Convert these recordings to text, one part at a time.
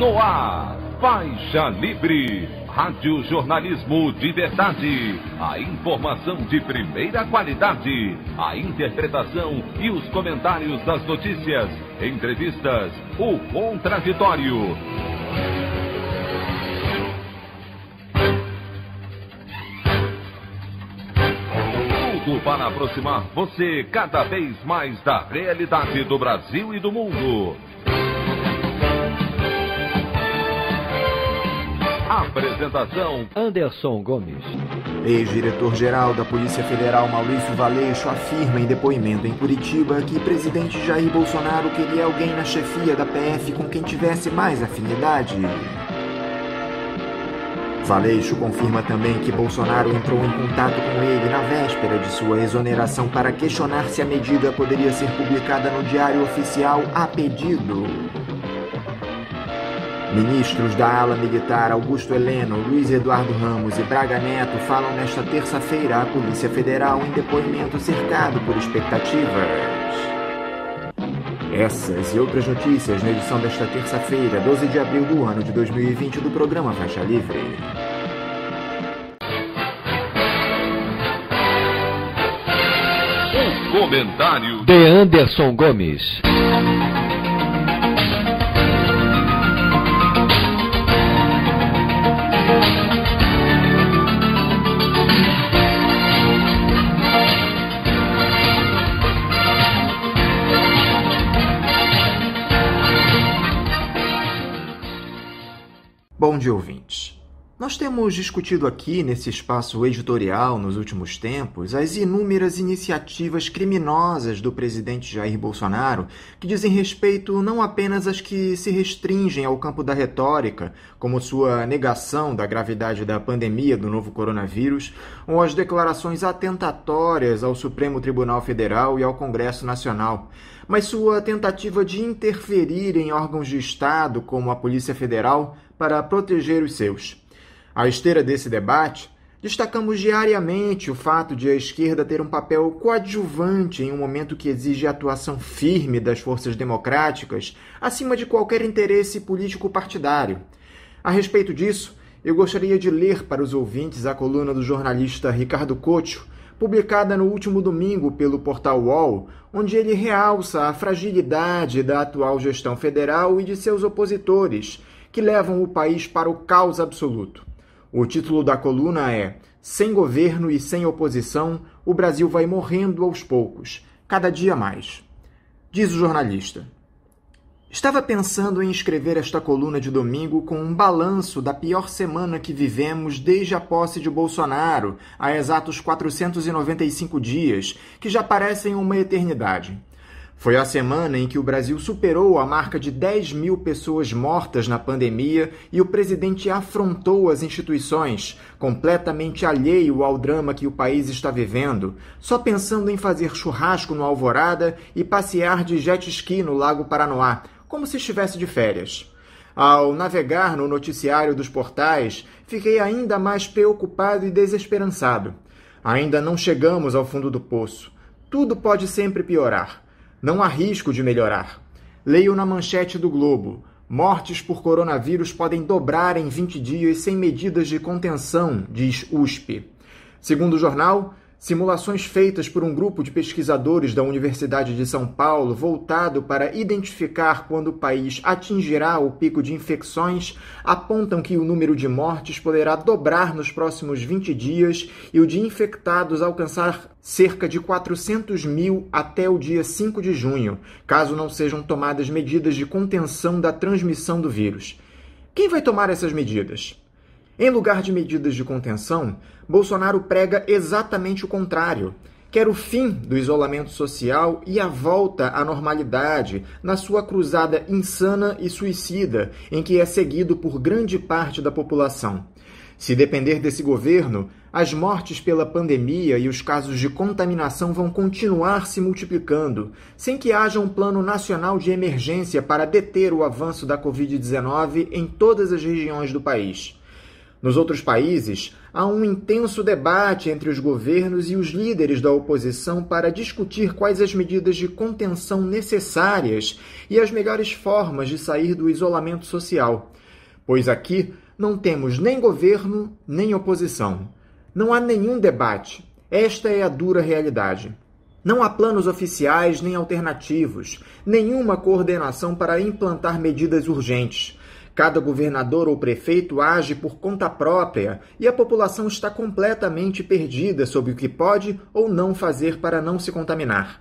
No ar, Faixa Livre, rádio jornalismo de verdade, a informação de primeira qualidade, a interpretação e os comentários das notícias, entrevistas, o contraditório. Tudo para aproximar você cada vez mais da realidade do Brasil e do mundo. Apresentação: Anderson Gomes. Ex-diretor-geral da Polícia Federal Maurício Valeixo afirma em depoimento em Curitiba que o presidente Jair Bolsonaro queria alguém na chefia da PF com quem tivesse mais afinidade. Valeixo confirma também que Bolsonaro entrou em contato com ele na véspera de sua exoneração para questionar se a medida poderia ser publicada no Diário Oficial a pedido. Ministros da ala militar Augusto Heleno, Luiz Eduardo Ramos e Braga Neto falam nesta terça-feira à Polícia Federal em depoimento cercado por expectativas. Essas e outras notícias na edição desta terça-feira, 12 de abril do ano de 2020 do programa Faixa Livre. O comentário de Anderson Gomes. Bom dia, ouvintes. Nós temos discutido aqui, nesse espaço editorial, nos últimos tempos, as inúmeras iniciativas criminosas do presidente Jair Bolsonaro que dizem respeito não apenas às que se restringem ao campo da retórica, como sua negação da gravidade da pandemia do novo coronavírus, ou as declarações atentatórias ao Supremo Tribunal Federal e ao Congresso Nacional, mas sua tentativa de interferir em órgãos de Estado, como a Polícia Federal, para proteger os seus. À esteira desse debate, destacamos diariamente o fato de a esquerda ter um papel coadjuvante em um momento que exige a atuação firme das forças democráticas acima de qualquer interesse político-partidário. A respeito disso, eu gostaria de ler para os ouvintes a coluna do jornalista Ricardo Couto, publicada no último domingo pelo portal UOL, onde ele realça a fragilidade da atual gestão federal e de seus opositores, que levam o país para o caos absoluto. O título da coluna é "Sem governo e sem oposição, o Brasil vai morrendo aos poucos, cada dia mais". Diz o jornalista: "Estava pensando em escrever esta coluna de domingo com um balanço da pior semana que vivemos desde a posse de Bolsonaro, há exatos 495 dias, que já parecem uma eternidade. Foi a semana em que o Brasil superou a marca de 10 mil pessoas mortas na pandemia e o presidente afrontou as instituições, completamente alheio ao drama que o país está vivendo, só pensando em fazer churrasco no Alvorada e passear de jet ski no Lago Paranoá, como se estivesse de férias. Ao navegar no noticiário dos portais, fiquei ainda mais preocupado e desesperançado. Ainda não chegamos ao fundo do poço. Tudo pode sempre piorar. Não há risco de melhorar. Leio na manchete do Globo: mortes por coronavírus podem dobrar em 20 dias sem medidas de contenção, diz USP. Segundo o jornal, simulações feitas por um grupo de pesquisadores da Universidade de São Paulo voltado para identificar quando o país atingirá o pico de infecções apontam que o número de mortes poderá dobrar nos próximos 20 dias e o de infectados alcançar cerca de 400 mil até o dia 5 de junho, caso não sejam tomadas medidas de contenção da transmissão do vírus. Quem vai tomar essas medidas? Em lugar de medidas de contenção, Bolsonaro prega exatamente o contrário. Quer o fim do isolamento social e a volta à normalidade na sua cruzada insana e suicida, em que é seguido por grande parte da população. Se depender desse governo, as mortes pela pandemia e os casos de contaminação vão continuar se multiplicando, sem que haja um plano nacional de emergência para deter o avanço da Covid-19 em todas as regiões do país. Nos outros países, há um intenso debate entre os governos e os líderes da oposição para discutir quais as medidas de contenção necessárias e as melhores formas de sair do isolamento social. Pois aqui não temos nem governo nem oposição. Não há nenhum debate. Esta é a dura realidade. Não há planos oficiais nem alternativos, nenhuma coordenação para implantar medidas urgentes. Cada governador ou prefeito age por conta própria e a população está completamente perdida sobre o que pode ou não fazer para não se contaminar.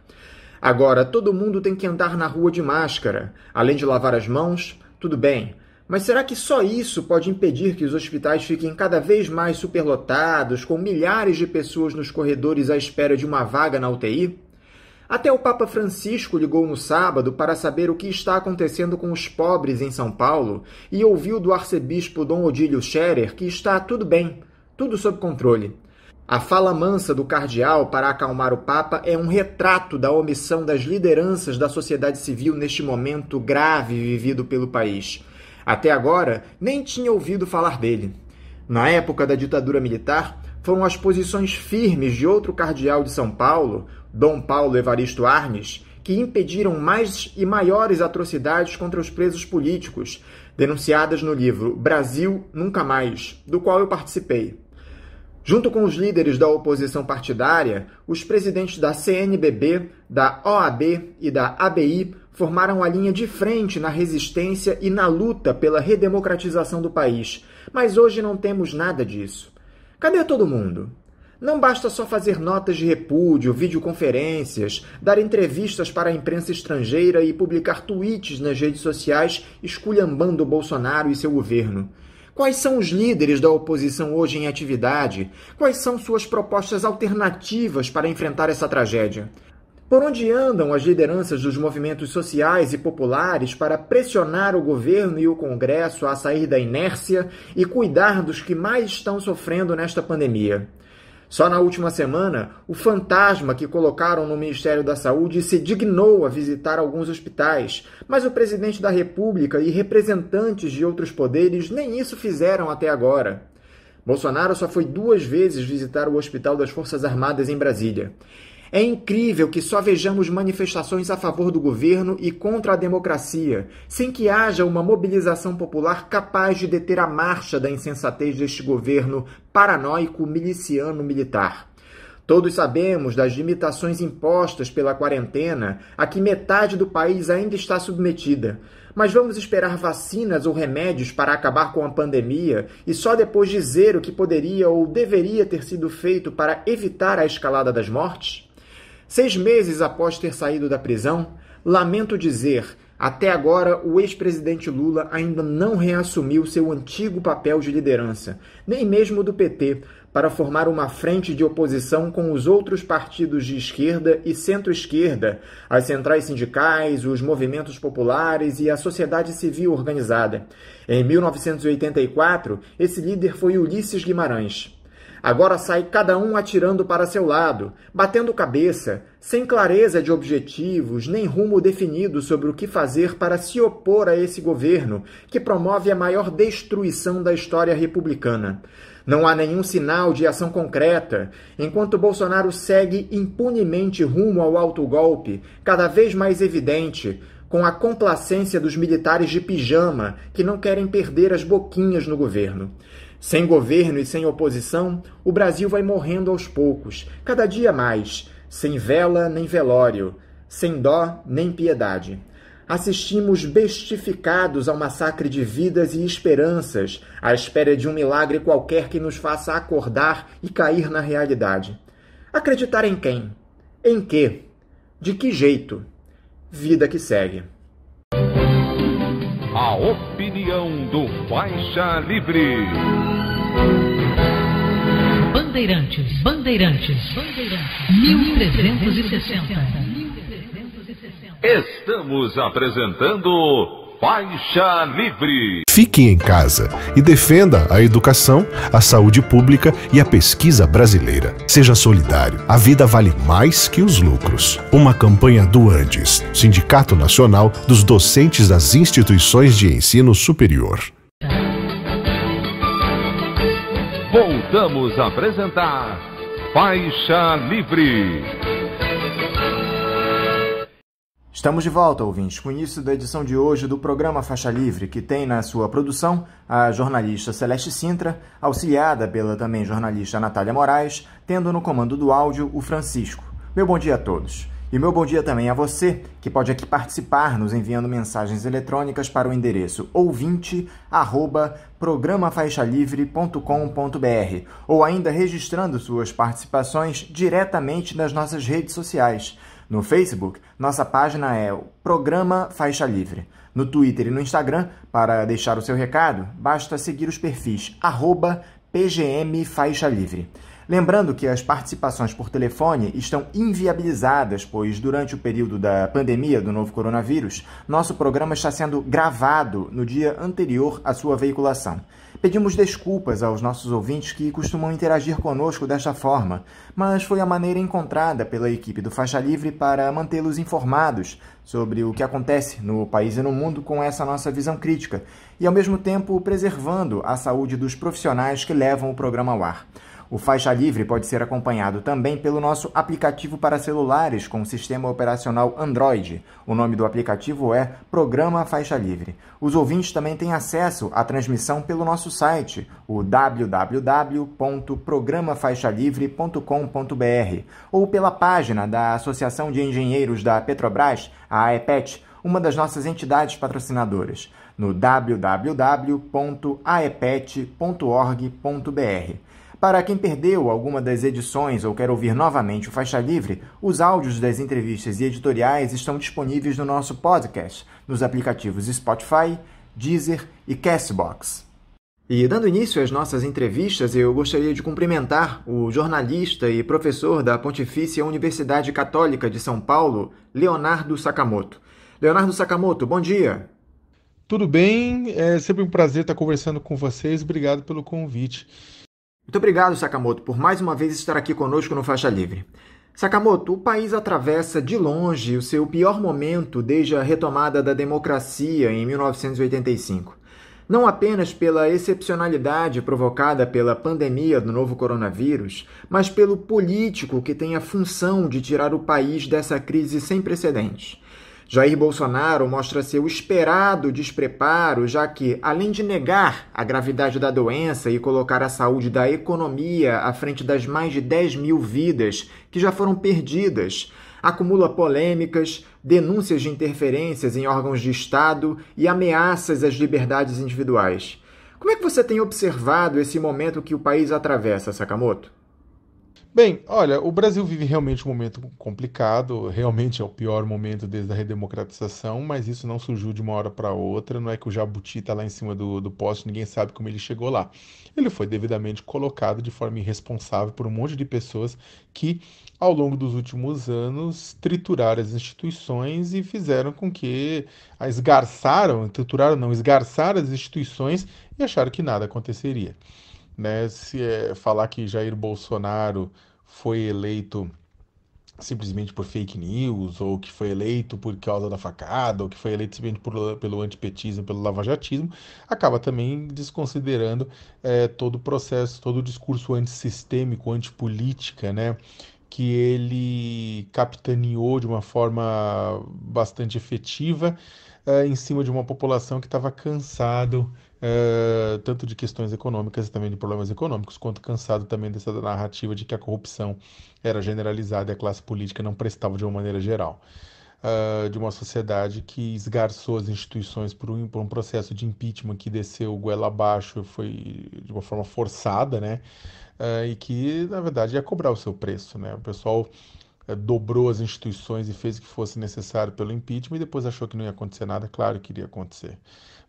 Agora, todo mundo tem que andar na rua de máscara, além de lavar as mãos, tudo bem. Mas será que só isso pode impedir que os hospitais fiquem cada vez mais superlotados, com milhares de pessoas nos corredores à espera de uma vaga na UTI? Até o Papa Francisco ligou no sábado para saber o que está acontecendo com os pobres em São Paulo e ouviu do arcebispo Dom Odílio Scherer que está tudo bem, tudo sob controle. A fala mansa do cardeal para acalmar o Papa é um retrato da omissão das lideranças da sociedade civil neste momento grave vivido pelo país. Até agora, nem tinha ouvido falar dele. Na época da ditadura militar, foram as posições firmes de outro cardeal de São Paulo, Dom Paulo Evaristo Arnes, que impediram mais e maiores atrocidades contra os presos políticos, denunciadas no livro Brasil Nunca Mais, do qual eu participei. Junto com os líderes da oposição partidária, os presidentes da CNBB, da OAB e da ABI formaram a linha de frente na resistência e na luta pela redemocratização do país. Mas hoje não temos nada disso. Cadê todo mundo? Não basta só fazer notas de repúdio, videoconferências, dar entrevistas para a imprensa estrangeira e publicar tweets nas redes sociais esculhambando Bolsonaro e seu governo. Quais são os líderes da oposição hoje em atividade? Quais são suas propostas alternativas para enfrentar essa tragédia? Por onde andam as lideranças dos movimentos sociais e populares para pressionar o governo e o Congresso a sair da inércia e cuidar dos que mais estão sofrendo nesta pandemia? Só na última semana, o fantasma que colocaram no Ministério da Saúde se dignou a visitar alguns hospitais, mas o presidente da República e representantes de outros poderes nem isso fizeram até agora. Bolsonaro só foi 2 vezes visitar o Hospital das Forças Armadas em Brasília. É incrível que só vejamos manifestações a favor do governo e contra a democracia, sem que haja uma mobilização popular capaz de deter a marcha da insensatez deste governo paranoico miliciano militar. Todos sabemos das limitações impostas pela quarentena a que metade do país ainda está submetida. Mas vamos esperar vacinas ou remédios para acabar com a pandemia e só depois dizer o que poderia ou deveria ter sido feito para evitar a escalada das mortes? 6 meses após ter saído da prisão, lamento dizer, até agora o ex-presidente Lula ainda não reassumiu seu antigo papel de liderança, nem mesmo do PT, para formar uma frente de oposição com os outros partidos de esquerda e centro-esquerda, as centrais sindicais, os movimentos populares e a sociedade civil organizada. Em 1984, esse líder foi Ulisses Guimarães. Agora sai cada um atirando para seu lado, batendo cabeça, sem clareza de objetivos, nem rumo definido sobre o que fazer para se opor a esse governo, que promove a maior destruição da história republicana. Não há nenhum sinal de ação concreta, enquanto Bolsonaro segue impunemente rumo ao autogolpe, cada vez mais evidente, com a complacência dos militares de pijama, que não querem perder as boquinhas no governo. Sem governo e sem oposição, o Brasil vai morrendo aos poucos, cada dia mais, sem vela nem velório, sem dó nem piedade. Assistimos bestificados ao massacre de vidas e esperanças, à espera de um milagre qualquer que nos faça acordar e cair na realidade. Acreditar em quem? Em quê? De que jeito? Vida que segue. A opinião do Faixa Livre. Bandeirantes, 1360. Estamos apresentando Faixa Livre. Fique em casa e defenda a educação, a saúde pública e a pesquisa brasileira. Seja solidário. A vida vale mais que os lucros. Uma campanha do Andes, Sindicato Nacional dos Docentes das Instituições de Ensino Superior. voltamos a apresentar Faixa Livre. Estamos de volta, ouvintes, com o início da edição de hoje do programa Faixa Livre, que tem na sua produção a jornalista Celeste Sintra, auxiliada pela também jornalista Natália Moraes, tendo no comando do áudio o Francisco. Meu bom dia a todos. E meu bom dia também a você, que pode aqui participar nos enviando mensagens eletrônicas para o endereço ouvinte@programafaixalivre.com.br ou ainda registrando suas participações diretamente nas nossas redes sociais. No Facebook, nossa página é o Programa Faixa Livre. No Twitter e no Instagram, para deixar o seu recado, basta seguir os perfis @PGMFaixaLivre. Lembrando que as participações por telefone estão inviabilizadas, pois durante o período da pandemia do novo coronavírus, nosso programa está sendo gravado no dia anterior à sua veiculação. Pedimos desculpas aos nossos ouvintes que costumam interagir conosco desta forma, mas foi a maneira encontrada pela equipe do Faixa Livre para mantê-los informados sobre o que acontece no país e no mundo com essa nossa visão crítica, e ao mesmo tempo preservando a saúde dos profissionais que levam o programa ao ar. O Faixa Livre pode ser acompanhado também pelo nosso aplicativo para celulares com sistema operacional Android. O nome do aplicativo é Programa Faixa Livre. Os ouvintes também têm acesso à transmissão pelo nosso site, o www.programafaixalivre.com.br, ou pela página da Associação de Engenheiros da Petrobras, a AEPET, uma das nossas entidades patrocinadoras, no www.aepet.org.br. Para quem perdeu alguma das edições ou quer ouvir novamente o Faixa Livre, os áudios das entrevistas e editoriais estão disponíveis no nosso podcast, nos aplicativos Spotify, Deezer e Castbox. E dando início às nossas entrevistas, eu gostaria de cumprimentar o jornalista e professor da Pontifícia Universidade Católica de São Paulo, Leonardo Sakamoto. Leonardo Sakamoto, bom dia! Tudo bem, é sempre um prazer estar conversando com vocês, obrigado pelo convite. Muito obrigado, Sakamoto, por mais uma vez estar aqui conosco no Faixa Livre. Sakamoto, o país atravessa de longe o seu pior momento desde a retomada da democracia em 1985. Não apenas pela excepcionalidade provocada pela pandemia do novo coronavírus, mas pelo político que tem a função de tirar o país dessa crise sem precedentes. Jair Bolsonaro mostra seu esperado despreparo, já que, além de negar a gravidade da doença e colocar a saúde da economia à frente das mais de 10 mil vidas que já foram perdidas, acumula polêmicas, denúncias de interferências em órgãos de Estado e ameaças às liberdades individuais. Como é que você tem observado esse momento que o país atravessa, Sakamoto? Bem, olha, o Brasil vive realmente um momento complicado, realmente é o pior momento desde a redemocratização, mas isso não surgiu de uma hora para outra, não é que o jabuti está lá em cima do poste, ninguém sabe como ele chegou lá. Ele foi devidamente colocado de forma irresponsável por um monte de pessoas que, ao longo dos últimos anos, trituraram as instituições e fizeram com que esgarçaram as instituições e acharam que nada aconteceria. Né? Se falar que Jair Bolsonaro foi eleito simplesmente por fake news, ou que foi eleito por causa da facada, ou que foi eleito simplesmente pelo antipetismo, pelo lavajatismo, acaba também desconsiderando todo o processo, todo o discurso antissistêmico, antipolítica, né? Que ele capitaneou de uma forma bastante efetiva em cima de uma população que estava cansado tanto de questões econômicas e também de problemas econômicos, quanto cansado também dessa narrativa de que a corrupção era generalizada e a classe política não prestava de uma maneira geral. De uma sociedade que esgarçou as instituições por um processo de impeachment que desceu goela abaixo, foi de uma forma forçada, né? E que, na verdade, ia cobrar o seu preço, né? O pessoal dobrou as instituições e fez o que fosse necessário pelo impeachment e depois achou que não ia acontecer nada, claro que iria acontecer.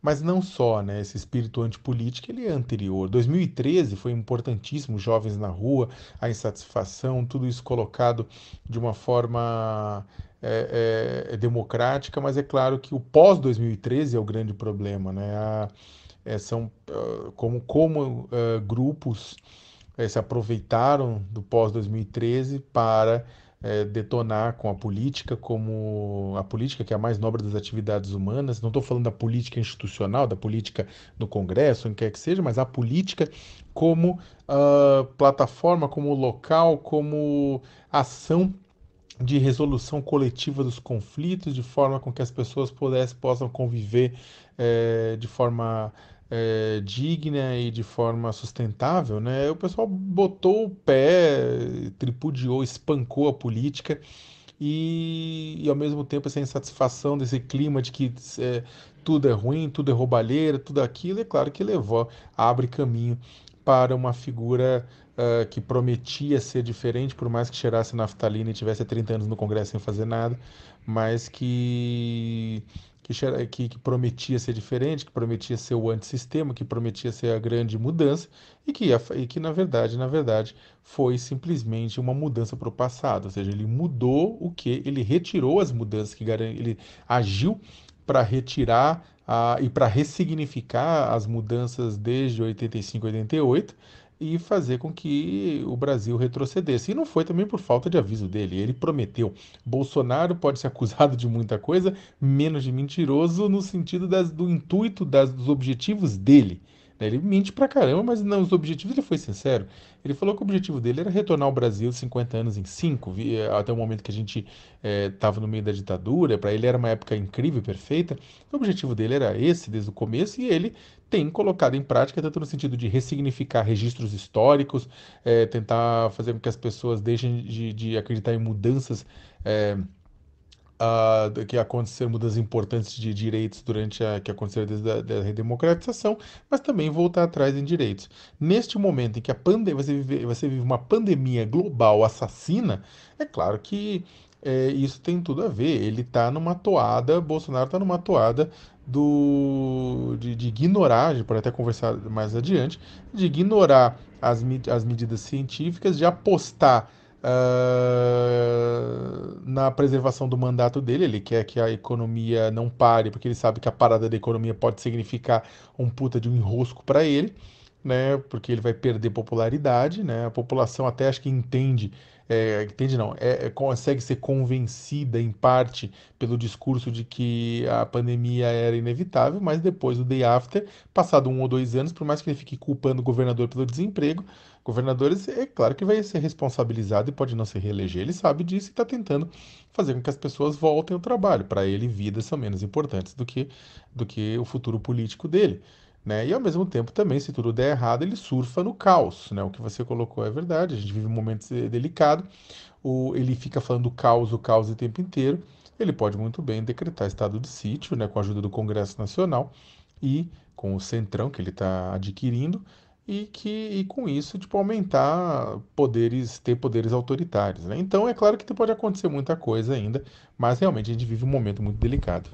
Mas não só, né? Esse espírito antipolítico, ele é anterior. 2013 foi importantíssimo, jovens na rua, a insatisfação, tudo isso colocado de uma forma democrática, mas é claro que o pós-2013 é o grande problema, né? São como grupos se aproveitaram do pós-2013 para detonar com a política, como a política que é a mais nobre das atividades humanas. Não estou falando da política institucional, da política no Congresso, em que quer que seja, mas a política como plataforma, como local, como ação de resolução coletiva dos conflitos, de forma com que as pessoas possam conviver de forma digna e de forma sustentável, né? O pessoal botou o pé, tripudiou, espancou a política e ao mesmo tempo essa insatisfação desse clima de que tudo é ruim, tudo é roubalheira, tudo aquilo, é claro que abre caminho para uma figura que prometia ser diferente, por mais que cheirasse naftalina e tivesse há 30 anos no Congresso sem fazer nada, mas que prometia ser diferente, que prometia ser o antissistema, que prometia ser a grande mudança, e que na verdade, foi simplesmente uma mudança para o passado, ou seja, ele mudou o que? Ele retirou as mudanças ele agiu para retirar e para ressignificar as mudanças desde 85, 88 e fazer com que o Brasil retrocedesse. E não foi também por falta de aviso dele. Ele prometeu. Bolsonaro pode ser acusado de muita coisa, menos de mentiroso no sentido do intuito, dos objetivos dele. Ele mente pra caramba, mas não, os objetivos ele foi sincero. Ele falou que o objetivo dele era retornar ao Brasil 50 anos em 5, até o momento que a gente estava no meio da ditadura. Para ele era uma época incrível, perfeita. O objetivo dele era esse desde o começo e ele tem colocado em prática, tanto no sentido de ressignificar registros históricos, tentar fazer com que as pessoas deixem de acreditar em mudanças que aconteceram, mudanças importantes de direitos que aconteceram desde a redemocratização, mas também voltar atrás em direitos. Neste momento em que você vive uma pandemia global assassina, é claro que isso tem tudo a ver. Ele está numa toada, Bolsonaro está numa toada de ignorar, a gente pode até conversar mais adiante, de ignorar as medidas científicas, de apostar na preservação do mandato dele. Ele quer que a economia não pare, porque ele sabe que a parada da economia pode significar um puta de um enrosco para ele, né? Porque ele vai perder popularidade, né? A população até acho que entende não, consegue ser convencida em parte pelo discurso de que a pandemia era inevitável, mas depois do day after, passado 1 ou 2 anos, por mais que ele fique culpando o governador pelo desemprego, governadores, é claro que vai ser responsabilizado e pode não se reeleger. Ele sabe disso e está tentando fazer com que as pessoas voltem ao trabalho. Para ele, vidas são menos importantes do que o futuro político dele. Né? E ao mesmo tempo também, se tudo der errado, ele surfa no caos, né? O que você colocou é verdade, a gente vive um momento delicado, ele fica falando o caos o tempo inteiro. Ele pode muito bem decretar estado de sítio, né, com a ajuda do Congresso Nacional e com o Centrão que ele está adquirindo, e com isso, tipo, ter poderes autoritários, né? Então é claro que pode acontecer muita coisa ainda, mas realmente a gente vive um momento muito delicado.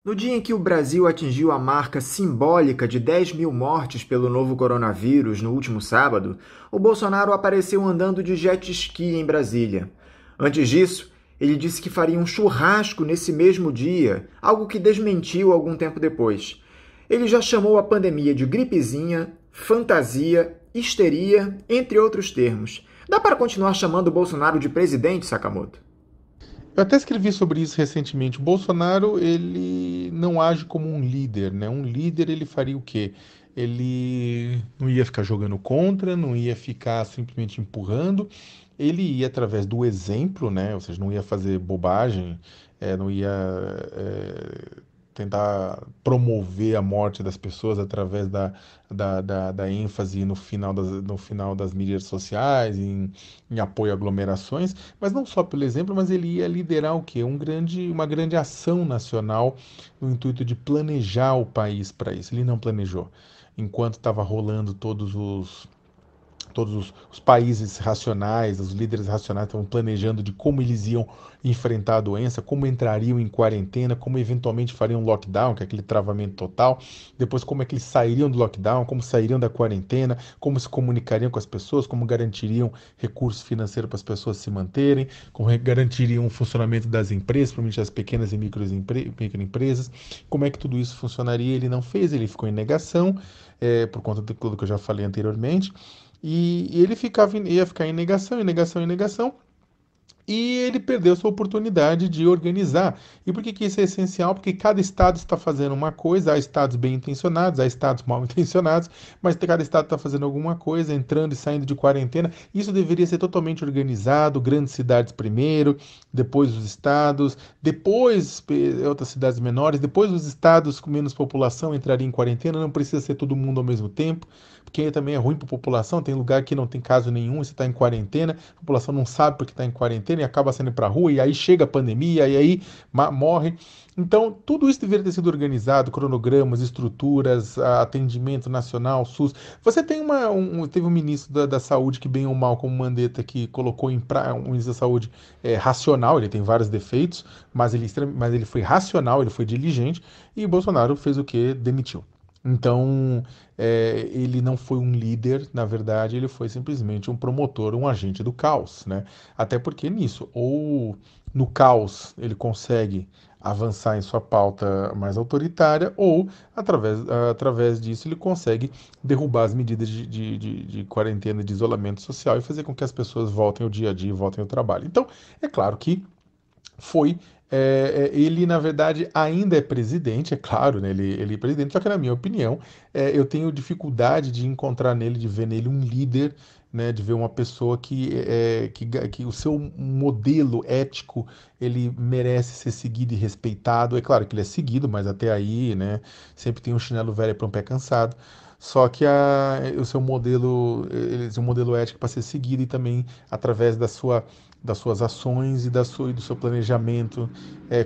No dia em que o Brasil atingiu a marca simbólica de 10 mil mortes pelo novo coronavírus no último sábado, o Bolsonaro apareceu andando de jet ski em Brasília. Antes disso, ele disse que faria um churrasco nesse mesmo dia, algo que desmentiu algum tempo depois. Ele já chamou a pandemia de gripezinha, fantasia, histeria, entre outros termos. Dá para continuar chamando o Bolsonaro de presidente, Sakamoto? Eu até escrevi sobre isso recentemente. O Bolsonaro, ele não age como um líder, né? Um líder, ele faria o quê? Ele não ia ficar jogando contra, não ia ficar simplesmente empurrando, ele ia através do exemplo, né? Ou seja, não ia fazer bobagem, não ia tentar promover a morte das pessoas através da ênfase no final das mídias sociais, em apoio a aglomerações, mas não só pelo exemplo, mas ele ia liderar o quê? Uma grande ação nacional no intuito de planejar o país para isso. Ele não planejou. Enquanto estava rolando todos os países racionais, os líderes racionais estavam planejando de como eles iam enfrentar a doença, como entrariam em quarentena, como eventualmente fariam um lockdown, que é aquele travamento total, depois como é que eles sairiam do lockdown, como sairiam da quarentena, como se comunicariam com as pessoas, como garantiriam recurso financeiro para as pessoas se manterem, como garantiriam o funcionamento das empresas, principalmente das pequenas e microempresas, como é que tudo isso funcionaria. Ele não fez, ele ficou em negação, por conta de tudo que eu já falei anteriormente. E ele ia ficar em negação, E ele perdeu sua oportunidade de organizar. E por que que isso é essencial? Porque cada estado está fazendo uma coisa, há estados bem intencionados, há estados mal intencionados, mas cada estado está fazendo alguma coisa, entrando e saindo de quarentena. Isso deveria ser totalmente organizado, grandes cidades primeiro, depois os estados, depois outras cidades menores, depois os estados com menos população entrariam em quarentena, não precisa ser todo mundo ao mesmo tempo, porque também é ruim para a população, tem lugar que não tem caso nenhum, você está em quarentena, a população não sabe porque está em quarentena e acaba saindo para a rua, e aí chega a pandemia, e aí morre. Então, tudo isso deveria ter sido organizado, cronogramas, estruturas, atendimento nacional, SUS. Você tem teve um ministro da Saúde que, bem ou mal, como Mandetta, que colocou um ministro da Saúde racional, ele tem vários defeitos, mas ele foi racional, ele foi diligente, e Bolsonaro fez o quê? Demitiu. Então, ele não foi um líder, na verdade, ele foi simplesmente um promotor, um agente do caos, né? Até porque nisso, ou no caos ele consegue avançar em sua pauta mais autoritária, ou através disso ele consegue derrubar as medidas de quarentena, de isolamento social e fazer com que as pessoas voltem ao dia a dia, voltem ao trabalho. Então, é claro que foi. Ele, na verdade, ainda é presidente, é claro, né? Ele é presidente, só que, na minha opinião, eu tenho dificuldade de encontrar nele, de ver nele um líder, né? De ver uma pessoa que o seu modelo ético ele merece ser seguido e respeitado. É claro que ele é seguido, mas até aí, né? Sempre tem um chinelo velho para um pé cansado. Só que o seu modelo, ele tem um modelo ético para ser seguido e também através das suas ações e do seu planejamento,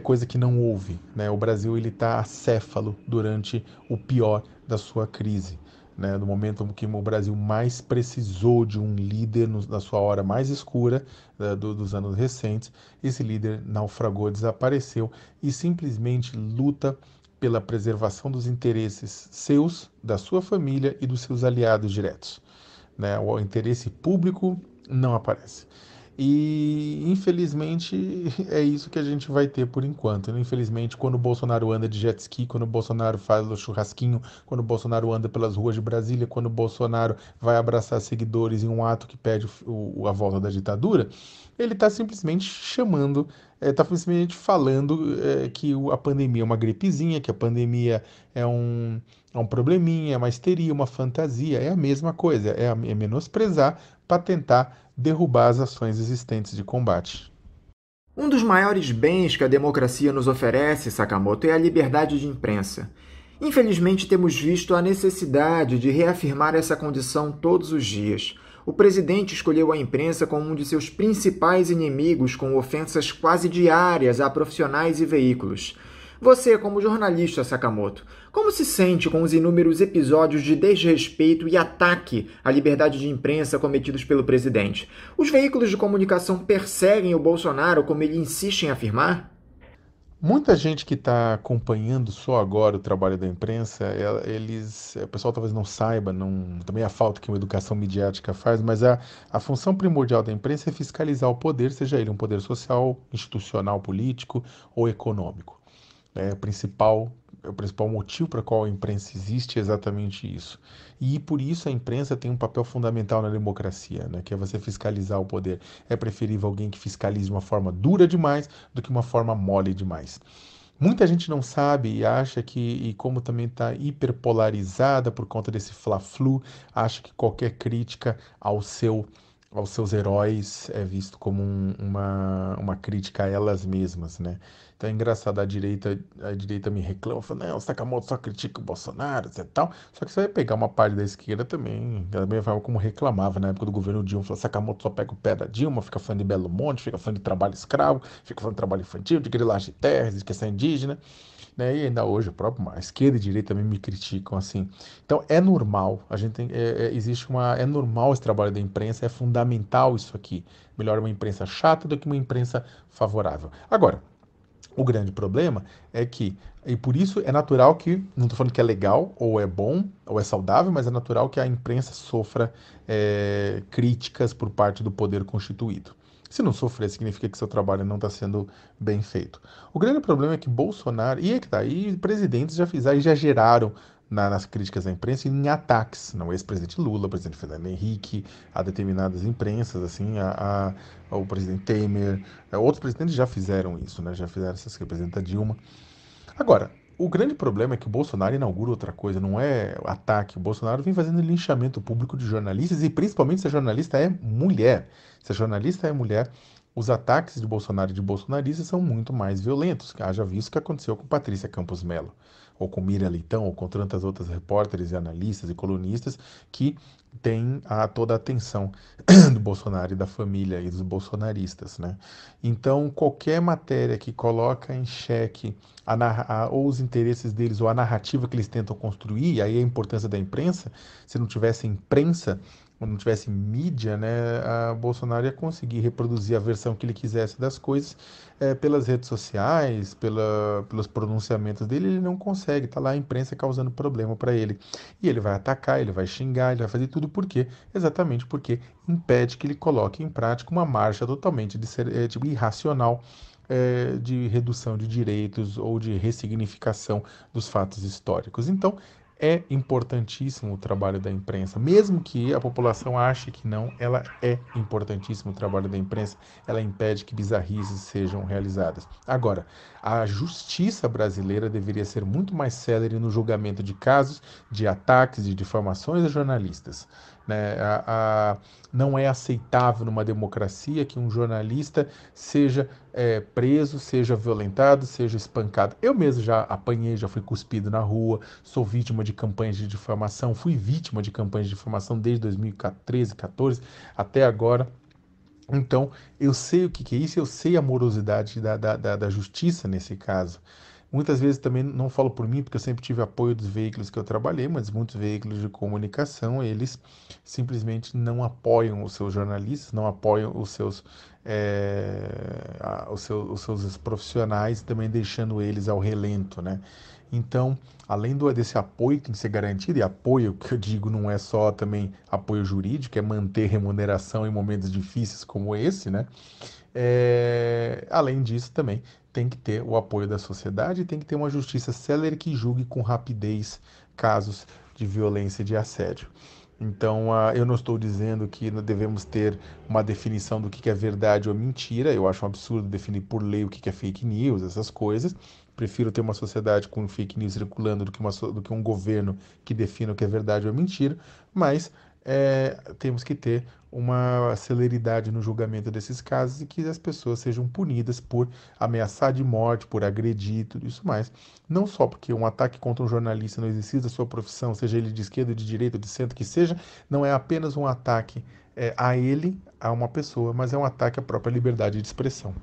coisa que não houve, né? O Brasil ele está acéfalo durante o pior da sua crise, né? No momento em que o Brasil mais precisou de um líder na sua hora mais escura, dos anos recentes, esse líder naufragou, desapareceu e simplesmente luta pela preservação dos interesses seus, da sua família e dos seus aliados diretos, né? O interesse público não aparece. E, infelizmente, é isso que a gente vai ter por enquanto, né? Infelizmente, quando o Bolsonaro anda de jet ski, quando o Bolsonaro faz o churrasquinho, quando o Bolsonaro anda pelas ruas de Brasília, quando o Bolsonaro vai abraçar seguidores em um ato que pede a volta da ditadura, ele está simplesmente chamando, está simplesmente falando que a pandemia é uma gripezinha, que a pandemia é um probleminha, é uma histeria, uma fantasia, é a mesma coisa, é menosprezar para tentar derrubar as ações existentes de combate. Um dos maiores bens que a democracia nos oferece, Sakamoto, é a liberdade de imprensa. Infelizmente, temos visto a necessidade de reafirmar essa condição todos os dias. O presidente escolheu a imprensa como um de seus principais inimigos, com ofensas quase diárias a profissionais e veículos. Você, como jornalista, Sakamoto, como se sente com os inúmeros episódios de desrespeito e ataque à liberdade de imprensa cometidos pelo presidente? Os veículos de comunicação perseguem o Bolsonaro, como ele insiste em afirmar? Muita gente que está acompanhando só agora o trabalho da imprensa, o pessoal talvez não saiba, também a falta que uma educação midiática faz, mas a função primordial da imprensa é fiscalizar o poder, seja ele um poder social, institucional, político ou econômico. O principal motivo para qual a imprensa existe é exatamente isso. E por isso a imprensa tem um papel fundamental na democracia, né? Que é você fiscalizar o poder. É preferível alguém que fiscalize de uma forma dura demais do que uma forma mole demais. Muita gente não sabe e acha e como também está hiperpolarizada por conta desse fla-flu, acha que qualquer crítica aos seus heróis é visto como uma crítica a elas mesmas, né? Então é engraçado, a direita me reclama, fala, não, o Sakamoto só critica o Bolsonaro e tal, só que você vai pegar uma parte da esquerda também, da mesma forma como reclamava na época do governo Dilma, falou, Sakamoto só pega o pé da Dilma, fica falando de Belo Monte, fica falando de trabalho escravo, fica falando de trabalho infantil, de grilagem de terras, de questão indígena, né? E ainda hoje, a esquerda e a direita também me criticam assim. Então é normal, é normal esse trabalho da imprensa, é fundamental isso aqui. Melhor uma imprensa chata do que uma imprensa favorável. Agora, o grande problema é que, e por isso é natural que, não estou falando que é legal, ou é bom, ou é saudável, mas é natural que a imprensa sofra críticas por parte do poder constituído. Se não sofrer, significa que seu trabalho não está sendo bem feito. O grande problema é que Bolsonaro, e é que tá, e presidentes já fizeram, já geraram nas críticas à imprensa e em ataques, não, o ex-presidente Lula, o presidente Fernando Henrique, a determinadas imprensas, assim, ao presidente Temer, outros presidentes já fizeram isso, né, já fizeram essas críticas, a presidenta Dilma. Agora, o grande problema é que o Bolsonaro inaugura outra coisa, não é ataque. O Bolsonaro vem fazendo linchamento público de jornalistas e principalmente se a jornalista é mulher. Se a jornalista é mulher, os ataques de Bolsonaro e de bolsonaristas são muito mais violentos. Haja visto o que aconteceu com Patrícia Campos Mello, ou com Miriam Leitão, ou com tantas outras repórteres e analistas e colunistas que têm toda a atenção do Bolsonaro e da família e dos bolsonaristas, né? Então, qualquer matéria que coloca em xeque ou os interesses deles, ou a narrativa que eles tentam construir, e aí a importância da imprensa, se não tivesse imprensa, ou não tivesse mídia, né, a Bolsonaro ia conseguir reproduzir a versão que ele quisesse das coisas pelas redes sociais, pelos pronunciamentos dele, ele não consegue, tá lá a imprensa causando problema para ele. E ele vai atacar, ele vai xingar, ele vai fazer tudo por quê? Exatamente porque impede que ele coloque em prática uma marcha totalmente irracional de redução de direitos ou de ressignificação dos fatos históricos. Então, é importantíssimo o trabalho da imprensa, mesmo que a população ache que não, ela é importantíssimo o trabalho da imprensa, ela impede que bizarrices sejam realizadas. Agora, a justiça brasileira deveria ser muito mais célere no julgamento de casos de ataques, de difamações a jornalistas. Né? Não é aceitável numa democracia que um jornalista seja preso, seja violentado, seja espancado. Eu mesmo já apanhei, já fui cuspido na rua, sou vítima de campanhas de difamação, fui vítima de campanhas de difamação desde 2013, 2014 até agora. Então, eu sei o que é isso, eu sei a morosidade da justiça nesse caso. Muitas vezes também não falo por mim, porque eu sempre tive apoio dos veículos que eu trabalhei, mas muitos veículos de comunicação, eles simplesmente não apoiam os seus jornalistas, não apoiam os seus profissionais, também deixando eles ao relento, né? Então, além desse apoio que tem que ser garantido, e apoio que eu digo não é só também apoio jurídico, é manter remuneração em momentos difíceis como esse, né? Além disso, também tem que ter o apoio da sociedade e tem que ter uma justiça célere que julgue com rapidez casos de violência e de assédio. Então, eu não estou dizendo que devemos ter uma definição do que é verdade ou mentira. Eu acho um absurdo definir por lei o que é fake news, essas coisas. Prefiro ter uma sociedade com fake news circulando do que um governo que defina o que é verdade ou mentira. Mas temos que ter uma celeridade no julgamento desses casos e que as pessoas sejam punidas por ameaçar de morte, por agredir, tudo isso mais. Não só porque um ataque contra um jornalista no exercício da sua profissão, seja ele de esquerda, de direita, de centro, que seja, não é apenas um ataque a ele, a uma pessoa, mas é um ataque à própria liberdade de expressão.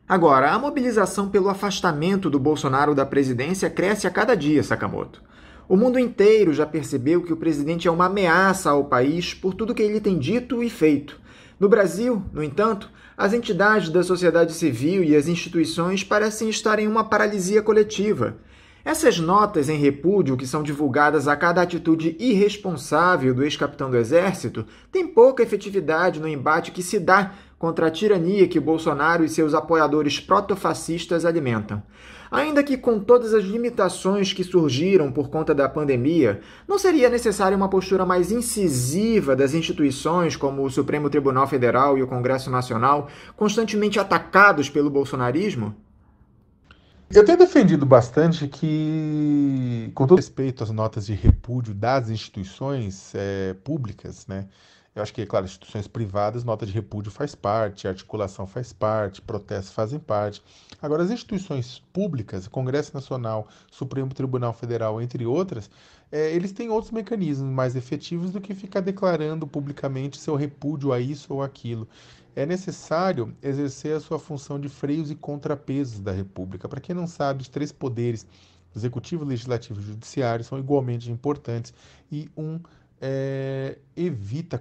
Agora, a mobilização pelo afastamento do Bolsonaro da presidência cresce a cada dia, Sakamoto. O mundo inteiro já percebeu que o presidente é uma ameaça ao país por tudo que ele tem dito e feito. No Brasil, no entanto, as entidades da sociedade civil e as instituições parecem estar em uma paralisia coletiva. Essas notas em repúdio que são divulgadas a cada atitude irresponsável do ex-capitão do Exército têm pouca efetividade no embate que se dá contra a tirania que Bolsonaro e seus apoiadores protofascistas alimentam. Ainda que com todas as limitações que surgiram por conta da pandemia, não seria necessária uma postura mais incisiva das instituições como o Supremo Tribunal Federal e o Congresso Nacional, constantemente atacados pelo bolsonarismo? Eu tenho defendido bastante que, com todo respeito às notas de repúdio das instituições públicas, né? Eu acho que, claro, instituições privadas, nota de repúdio faz parte, articulação faz parte, protestos fazem parte. Agora, as instituições públicas, Congresso Nacional, Supremo Tribunal Federal, entre outras, eles têm outros mecanismos mais efetivos do que ficar declarando publicamente seu repúdio a isso ou aquilo. É necessário exercer a sua função de freios e contrapesos da República. Para quem não sabe, os três poderes, executivo, legislativo e judiciário, são igualmente importantes e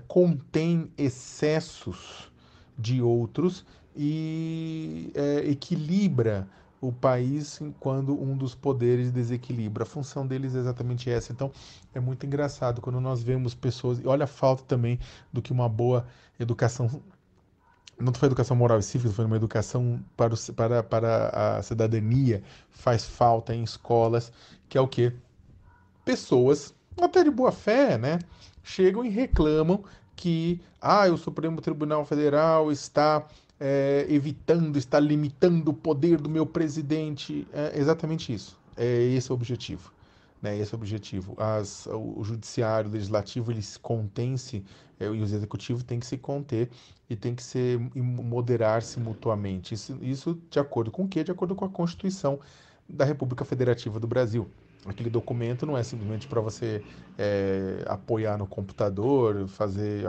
contém excessos de outros e equilibra o país quando um dos poderes desequilibra. A função deles é exatamente essa. Então, é muito engraçado quando nós vemos pessoas... E olha a falta também do que uma boa educação não foi educação moral e cívica, foi uma educação para a cidadania, faz falta em escolas, que é o quê? Pessoas, até de boa fé, né, chegam e reclamam que o Supremo Tribunal Federal está evitando, está limitando o poder do meu presidente. É exatamente isso. É esse o objetivo. Né? Esse é o objetivo. O judiciário, o legislativo, ele se contém-se, e o executivo tem que se conter e tem que moderar-se mutuamente. Isso de acordo com o quê? De acordo com a Constituição da República Federativa do Brasil. Aquele documento não é simplesmente para você apoiar no computador,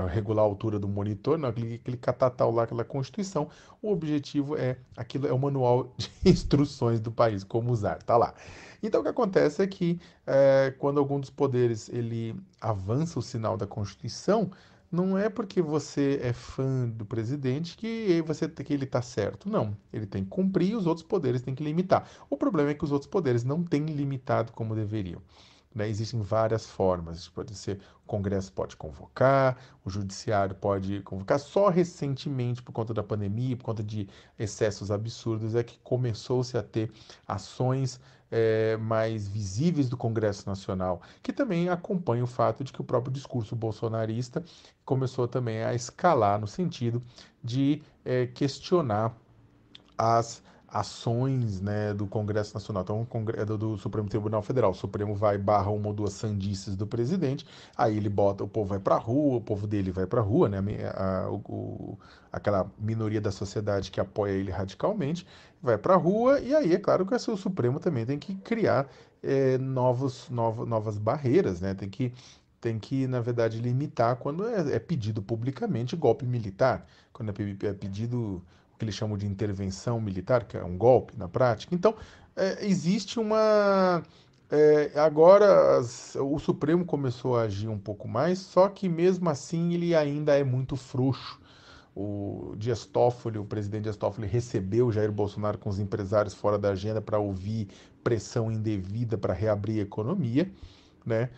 regular a altura do monitor, não, aquele catatal lá, aquela Constituição, o objetivo aquilo é o manual de instruções do país, como usar, tá lá. Então o que acontece é que quando algum dos poderes ele avança o sinal da Constituição, não é porque você é fã do presidente que ele está certo. Não, ele tem que cumprir e os outros poderes têm que limitar. O problema é que os outros poderes não têm limitado como deveriam. Né? Existem várias formas. Pode ser, o Congresso pode convocar, o Judiciário pode convocar. Só recentemente, por conta da pandemia, por conta de excessos absurdos, é que começou-se a ter ações mais visíveis do Congresso Nacional, que também acompanha o fato de que o próprio discurso bolsonarista começou também a escalar no sentido de questionar as ações, né, do Congresso Nacional, então do Supremo Tribunal Federal. O Supremo vai barra uma ou duas sandices do presidente, aí ele bota, o povo vai pra rua, o povo dele vai pra rua, né, aquela minoria da sociedade que apoia ele radicalmente, vai pra rua, e aí é claro que o Supremo também tem que criar novas barreiras, né, tem que, na verdade, limitar quando é pedido publicamente golpe militar, quando é pedido o que eles chamam de intervenção militar, que é um golpe na prática. Então, existe uma... agora o Supremo começou a agir um pouco mais, só que mesmo assim ele ainda é muito frouxo. O presidente Dias Toffoli recebeu Jair Bolsonaro com os empresários fora da agenda para ouvir pressão indevida para reabrir a economia, né?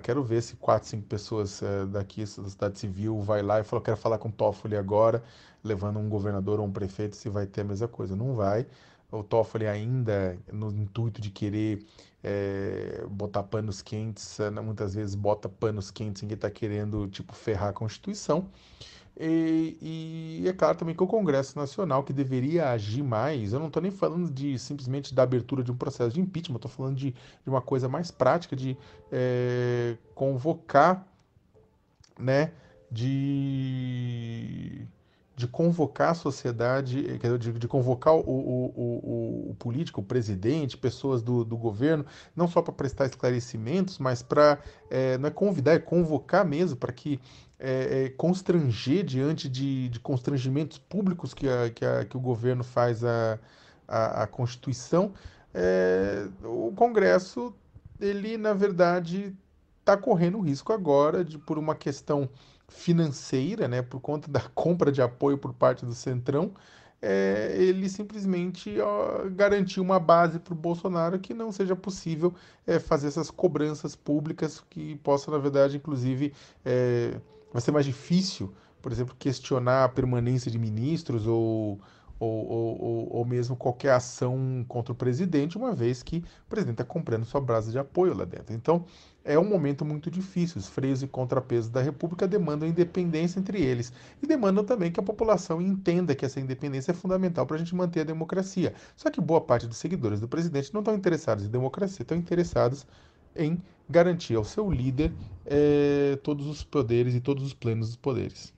Quero ver se 4, 5 pessoas daqui da sociedade civil vai lá e fala, quero falar com o Toffoli agora, levando um governador ou um prefeito, se vai ter a mesma coisa. Não vai. O Toffoli ainda, no intuito de querer botar panos quentes, muitas vezes bota panos quentes em quem está querendo, ferrar a Constituição. E é claro também que o Congresso Nacional, que deveria agir mais, eu não estou nem falando simplesmente da abertura de um processo de impeachment, estou falando de uma coisa mais prática, de convocar, né, de convocar a sociedade, de convocar o político, o presidente, pessoas do governo, não só para prestar esclarecimentos, mas para, não é convidar, é convocar mesmo, para que constranger diante de constrangimentos públicos que o governo faz à Constituição. O Congresso, ele, na verdade, está correndo risco agora, por uma questão financeira, né, por conta da compra de apoio por parte do Centrão, ele simplesmente garantiu uma base para o Bolsonaro que não seja possível fazer essas cobranças públicas que possam, na verdade, inclusive, vai ser mais difícil, por exemplo, questionar a permanência de ministros ou mesmo qualquer ação contra o presidente, uma vez que o presidente está comprando sua base de apoio lá dentro. Então, é um momento muito difícil. Os freios e contrapesos da República demandam independência entre eles e demandam também que a população entenda que essa independência é fundamental para a gente manter a democracia. Só que boa parte dos seguidores do presidente não estão interessados em democracia, estão interessados em garantir ao seu líder todos os poderes e todos os plenos dos poderes.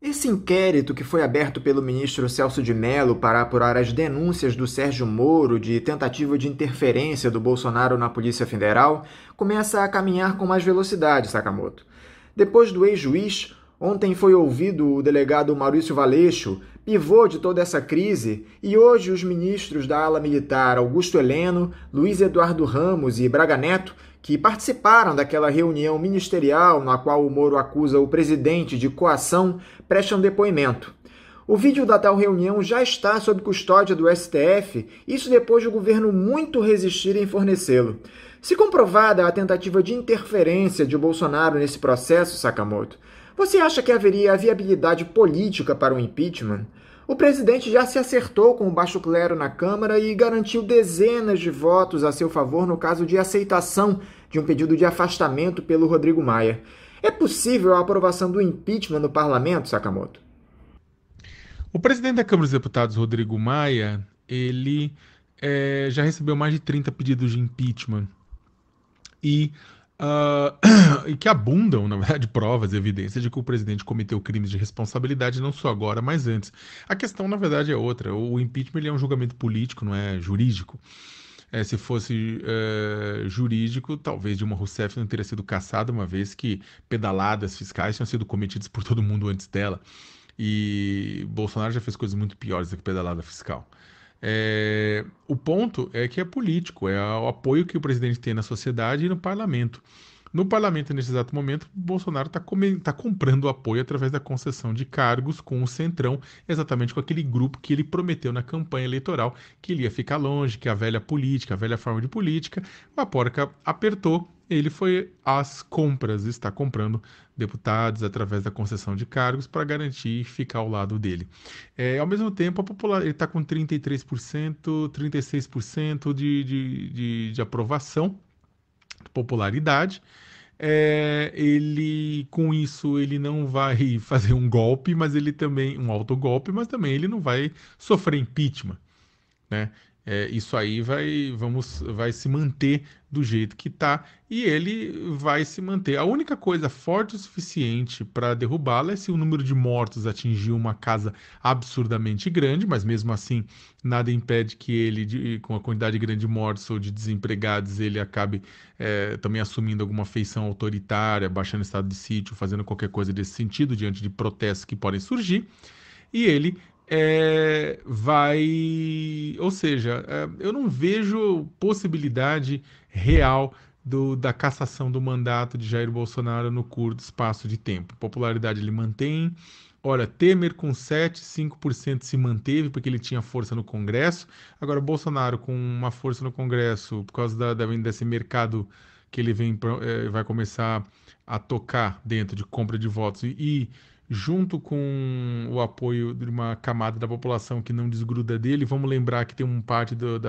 Esse inquérito que foi aberto pelo ministro Celso de Mello para apurar as denúncias do Sérgio Moro de tentativa de interferência do Bolsonaro na Polícia Federal começa a caminhar com mais velocidade, Sakamoto. Depois do ex-juiz, ontem foi ouvido o delegado Maurício Valeixo, pivô de toda essa crise, e hoje os ministros da ala militar Augusto Heleno, Luiz Eduardo Ramos e Braga Neto, que participaram daquela reunião ministerial na qual o Moro acusa o presidente de coação, prestam depoimento. O vídeo da tal reunião já está sob custódia do STF, isso depois do governo muito resistir em fornecê-lo. Se comprovada a tentativa de interferência de Bolsonaro nesse processo, Sakamoto, Você acha que haveria viabilidade política para o impeachment? O presidente já se acertou com o baixo clero na Câmara e garantiu dezenas de votos a seu favor no caso de aceitação de um pedido de afastamento pelo Rodrigo Maia. É possível a aprovação do impeachment no parlamento, Sakamoto? O presidente da Câmara dos Deputados, Rodrigo Maia, ele já recebeu mais de 30 pedidos de impeachment e que abundam, na verdade, provas e evidências de que o presidente cometeu crimes de responsabilidade não só agora, mas antes. A questão, na verdade, é outra. O impeachment ele é um julgamento político, não é jurídico. Se fosse jurídico, talvez Dilma Rousseff não teria sido cassada, uma vez que pedaladas fiscais tinham sido cometidas por todo mundo antes dela. E Bolsonaro já fez coisas muito piores do que pedalada fiscal. O ponto é que é político, é o apoio que o presidente tem na sociedade e no parlamento. No parlamento, nesse exato momento, Bolsonaro está comprando apoio através da concessão de cargos com o Centrão, exatamente com aquele grupo que ele prometeu na campanha eleitoral que ele ia ficar longe, que a velha política, a velha forma de política, a porca apertou, ele foi às compras, está comprando deputados através da concessão de cargos para garantir ficar ao lado dele. Ao mesmo tempo, ele está com 33%, 36% de aprovação, popularidade. Ele, com isso, ele não vai fazer um golpe, mas ele também, um autogolpe, mas também ele não vai sofrer impeachment, né? Isso aí vai se manter do jeito que está e ele vai se manter. A única coisa forte o suficiente para derrubá-la é se o número de mortos atingir uma casa absurdamente grande, mas mesmo assim nada impede que ele, com a quantidade grande de mortos ou de desempregados, ele acabe também assumindo alguma feição autoritária, baixando o estado de sítio, fazendo qualquer coisa desse sentido diante de protestos que podem surgir. E ele ou seja, eu não vejo possibilidade real da cassação do mandato de Jair Bolsonaro no curto espaço de tempo. Popularidade ele mantém. Ora, Temer com 5% se manteve porque ele tinha força no Congresso. Agora, Bolsonaro com uma força no Congresso por causa desse mercado que ele vai começar a tocar dentro de compra de votos e junto com o apoio de uma camada da população que não desgruda dele. Vamos lembrar que tem uma parte do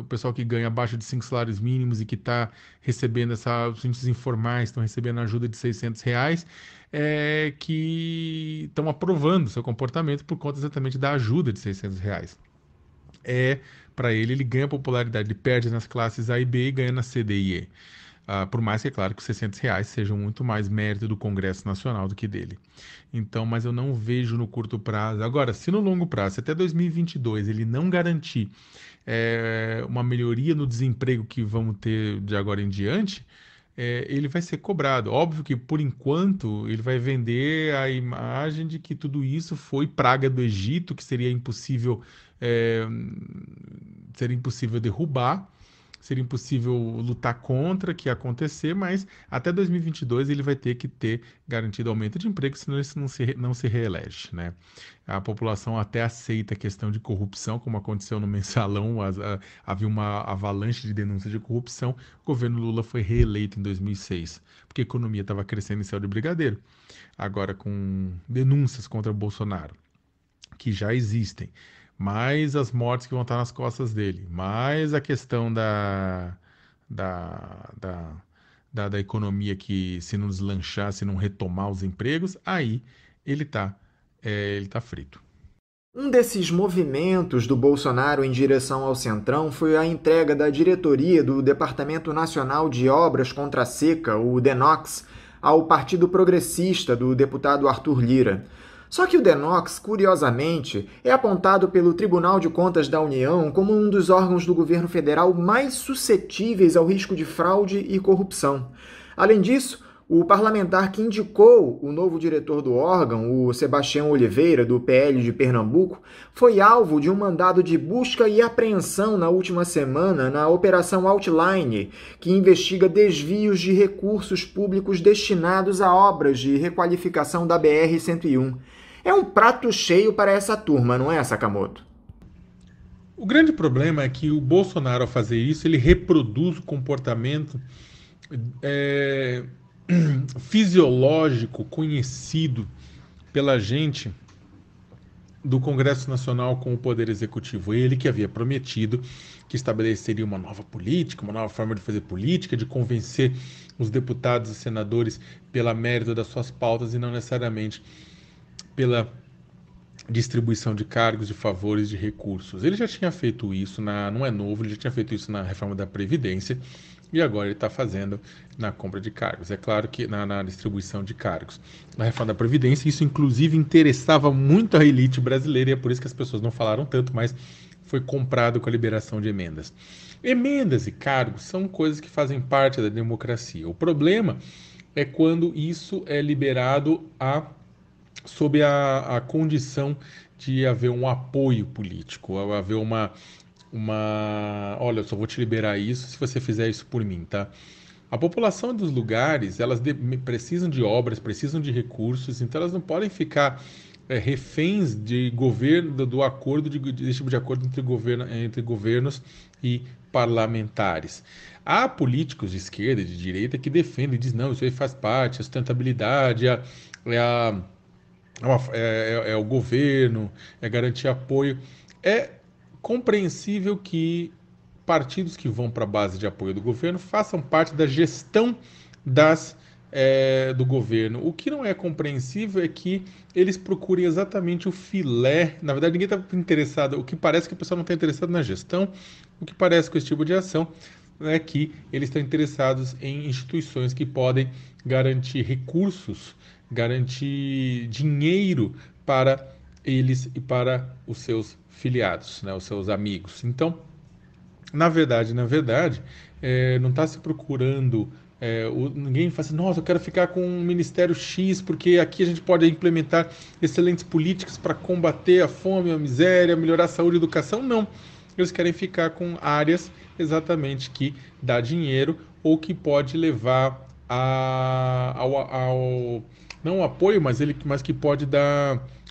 pessoal que ganha abaixo de 5 salários mínimos e que está recebendo os índices informais, estão recebendo ajuda de R$600, que estão aprovando seu comportamento por conta exatamente da ajuda de R$600. Para ele ganha popularidade, ele perde nas classes A e B e ganha na C, D e E. Por mais que, é claro, que os R$600 sejam muito mais mérito do Congresso Nacional do que dele. Então, mas eu não vejo no curto prazo. Agora, se no longo prazo, até 2022, ele não garantir uma melhoria no desemprego que vamos ter de agora em diante, ele vai ser cobrado. Óbvio que, por enquanto, ele vai vender a imagem de que tudo isso foi praga do Egito, que seria impossível derrubar, seria impossível lutar contra, que ia acontecer, mas até 2022 ele vai ter que ter garantido aumento de emprego, senão ele não se reelege, né? A população até aceita a questão de corrupção, como aconteceu no Mensalão, havia uma avalanche de denúncias de corrupção. O governo Lula foi reeleito em 2006, porque a economia estava crescendo em céu de brigadeiro. Agora, com denúncias contra Bolsonaro, que já existem, mais as mortes que vão estar nas costas dele, mais a questão da economia que, se não deslanchar, se não retomar os empregos, aí ele tá frito. Um desses movimentos do Bolsonaro em direção ao Centrão foi a entrega da diretoria do Departamento Nacional de Obras contra a Seca, o DENOX, ao Partido Progressista do deputado Arthur Lira. Só que o DENOX, curiosamente, é apontado pelo Tribunal de Contas da União como um dos órgãos do governo federal mais suscetíveis ao risco de fraude e corrupção. Além disso, o parlamentar que indicou o novo diretor do órgão, o Sebastião Oliveira, do PL de Pernambuco, foi alvo de um mandado de busca e apreensão na última semana na Operação Outline, que investiga desvios de recursos públicos destinados a obras de requalificação da BR-101. É um prato cheio para essa turma, não é, Sakamoto? O grande problema é que o Bolsonaro, ao fazer isso, ele reproduz o comportamento fisiológico conhecido pela gente do Congresso Nacional com o Poder Executivo. Ele que havia prometido que estabeleceria uma nova política, uma nova forma de fazer política, de convencer os deputados e senadores pela mérito das suas pautas e não necessariamente pela distribuição de cargos, de favores, de recursos. Ele já tinha feito isso, não é novo, ele já tinha feito isso na reforma da Previdência e agora ele está fazendo na compra de cargos. É claro que na distribuição de cargos. Na reforma da Previdência, isso inclusive interessava muito a elite brasileira e é por isso que as pessoas não falaram tanto, mas foi comprado com a liberação de emendas. Emendas e cargos são coisas que fazem parte da democracia. O problema é quando isso é liberado sob a condição de haver um apoio político, haver olha, eu só vou te liberar isso se você fizer isso por mim, tá? A população dos lugares, elas precisam de obras, precisam de recursos, então elas não podem ficar reféns de governo, do acordo, desse tipo de acordo entre governos e parlamentares. Há políticos de esquerda e de direita que defendem, dizem, não, isso aí faz parte, a sustentabilidade, é o governo, é garantir apoio. É compreensível que partidos que vão para a base de apoio do governo façam parte da gestão do governo. O que não é compreensível é que eles procurem exatamente o filé. Na verdade, ninguém está interessado. O que parece que o pessoal não está interessado na gestão, o que parece com esse tipo de ação é que eles estão interessados em instituições que podem garantir recursos, garantir dinheiro para eles e para os seus filiados, né, os seus amigos. Então, na verdade, não está se procurando... ninguém fala assim, nossa, eu quero ficar com um Ministério X, porque aqui a gente pode implementar excelentes políticas para combater a fome, a miséria, melhorar a saúde e a educação. Não. Eles querem ficar com áreas exatamente que dá dinheiro ou que pode levar não o apoio, mas que pode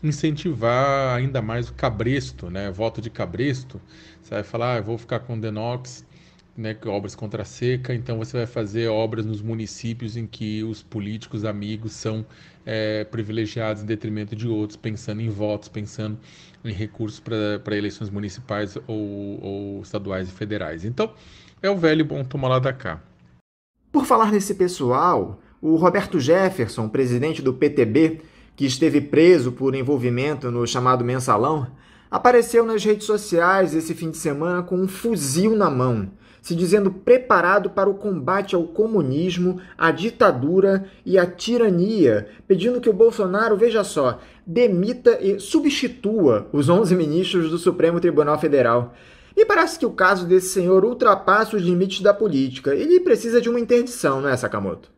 incentivar ainda mais o cabresto, né? Voto de cabresto. Você vai falar, eu vou ficar com o Denox, né, obras contra a seca, então você vai fazer obras nos municípios em que os políticos amigos são privilegiados em detrimento de outros, pensando em votos, pensando em recursos para eleições municipais ou estaduais e federais. Então, é o velho bom toma lá da cá. Por falar nesse pessoal, o Roberto Jefferson, presidente do PTB, que esteve preso por envolvimento no chamado Mensalão, apareceu nas redes sociais esse fim de semana com um fuzil na mão, se dizendo preparado para o combate ao comunismo, à ditadura e à tirania, pedindo que o Bolsonaro, veja só, demita e substitua os 11 ministros do Supremo Tribunal Federal. E parece que o caso desse senhor ultrapassa os limites da política. Ele precisa de uma interdição, não é, Sakamoto?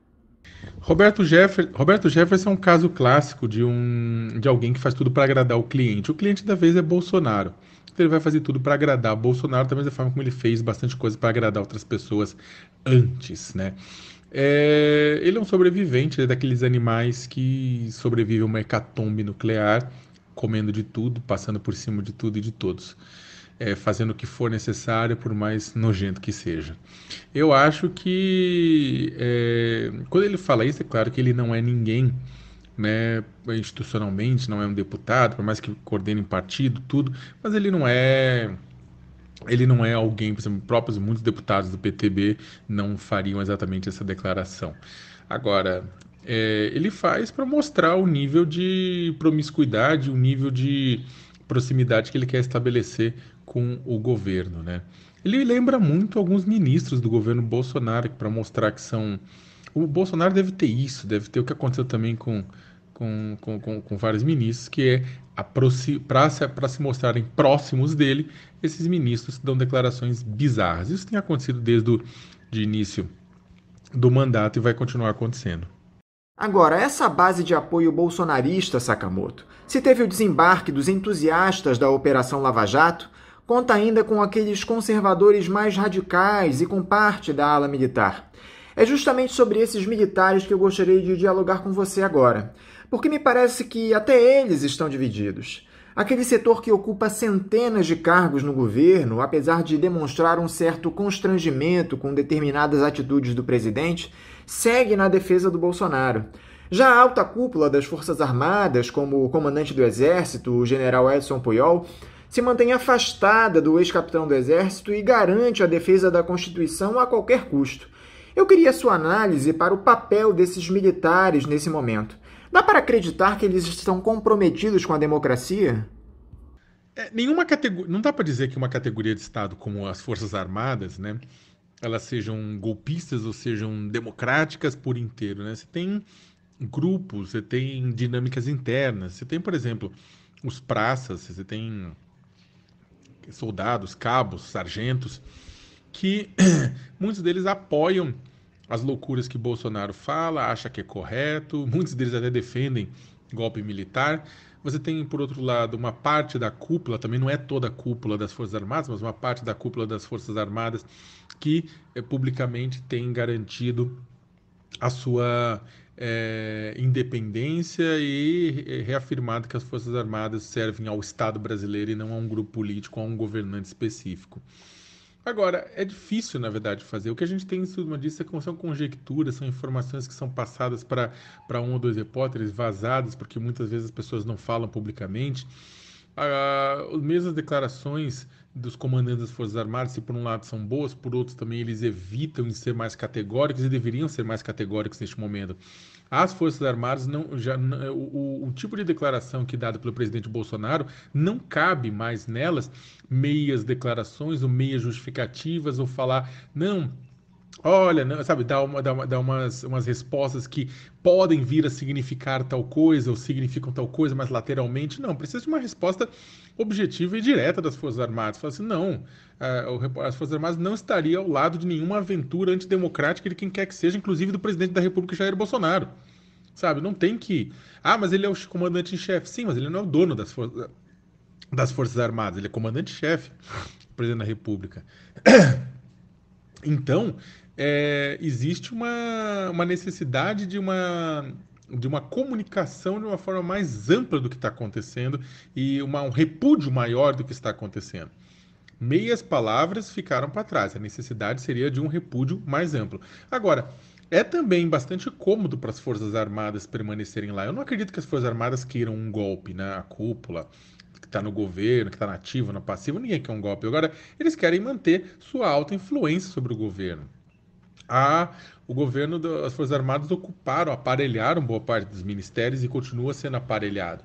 Roberto Jefferson é um caso clássico de alguém que faz tudo para agradar o cliente. O cliente da vez é Bolsonaro. Ele vai fazer tudo para agradar Bolsonaro, da mesma forma como ele fez bastante coisa para agradar outras pessoas antes, né? Ele é um sobrevivente, ele é daqueles animais que sobrevivem a uma hecatombe nuclear, comendo de tudo, passando por cima de tudo e de todos. Fazendo o que for necessário, por mais nojento que seja. Eu acho que, quando ele fala isso, é claro que ele não é ninguém, né, institucionalmente, não é um deputado, por mais que coordene partido, tudo, mas ele não é alguém, por exemplo, muitos deputados do PTB não fariam exatamente essa declaração. Agora, ele faz para mostrar o nível de promiscuidade, o nível de proximidade que ele quer estabelecer com o governo, né? Ele lembra muito alguns ministros do governo Bolsonaro, para mostrar que são... O Bolsonaro deve ter isso, deve ter o que aconteceu também com vários ministros, que é para se mostrarem próximos dele, esses ministros dão declarações bizarras. Isso tem acontecido desde o início do mandato e vai continuar acontecendo. Agora, essa base de apoio bolsonarista, Sakamoto, se teve o desembarque dos entusiastas da Operação Lava Jato, conta ainda com aqueles conservadores mais radicais e com parte da ala militar. É justamente sobre esses militares que eu gostaria de dialogar com você agora, porque me parece que até eles estão divididos. Aquele setor que ocupa centenas de cargos no governo, apesar de demonstrar um certo constrangimento com determinadas atitudes do presidente, segue na defesa do Bolsonaro. Já a alta cúpula das Forças Armadas, como o comandante do Exército, o general Edson Puyol, se mantém afastada do ex-capitão do Exército e garante a defesa da Constituição a qualquer custo. Eu queria sua análise para o papel desses militares nesse momento. Dá para acreditar que eles estão comprometidos com a democracia? Nenhuma categoria, não dá para dizer que uma categoria de Estado como as Forças Armadas, né, elas sejam golpistas ou sejam democráticas por inteiro, né? Você tem grupos, você tem dinâmicas internas, você tem, por exemplo, os praças, você tem soldados, cabos, sargentos, que muitos deles apoiam as loucuras que Bolsonaro fala, acha que é correto, muitos deles até defendem golpe militar. Você tem, por outro lado, uma parte da cúpula, também não é toda a cúpula das Forças Armadas, mas uma parte da cúpula das Forças Armadas que publicamente tem garantido a sua independência e reafirmado que as Forças Armadas servem ao Estado brasileiro e não a um grupo político, a um governante específico. Agora, é difícil, na verdade, fazer. O que a gente tem em cima disso são conjecturas, são informações que são passadas para um ou dois repórteres, vazadas, porque muitas vezes as pessoas não falam publicamente. As mesmas declarações dos comandantes das Forças Armadas, se por um lado são boas, por outro também eles evitam de ser mais categóricos e deveriam ser mais categóricos neste momento. As Forças Armadas, o tipo de declaração que é dada pelo presidente Bolsonaro, não cabe mais nelas meias declarações ou meias justificativas ou falar, não, olha, não, sabe, dar umas respostas que podem vir a significar tal coisa ou significam tal coisa, mas lateralmente. Não, precisa de uma resposta objetiva e direta das Forças Armadas. Fala assim, não, as Forças Armadas não estariam ao lado de nenhuma aventura antidemocrática de quem quer que seja, inclusive do presidente da República, Jair Bolsonaro. Sabe, não tem que... Ah, mas ele é o comandante em chefe. Sim, mas ele não é o dono das Forças Armadas, ele é comandante-chefe, presidente da República. Então, existe uma necessidade de uma comunicação de uma forma mais ampla do que está acontecendo e um repúdio maior do que está acontecendo. Meias palavras ficaram para trás, a necessidade seria de um repúdio mais amplo. Agora, é também bastante cômodo para as Forças Armadas permanecerem lá. Eu não acredito que as Forças Armadas queiram um golpe na cúpula, que está no governo, que está na ativa, na passiva, ninguém quer um golpe. Agora, eles querem manter sua alta influência sobre o governo. O governo das Forças Armadas aparelharam boa parte dos ministérios e continua sendo aparelhado.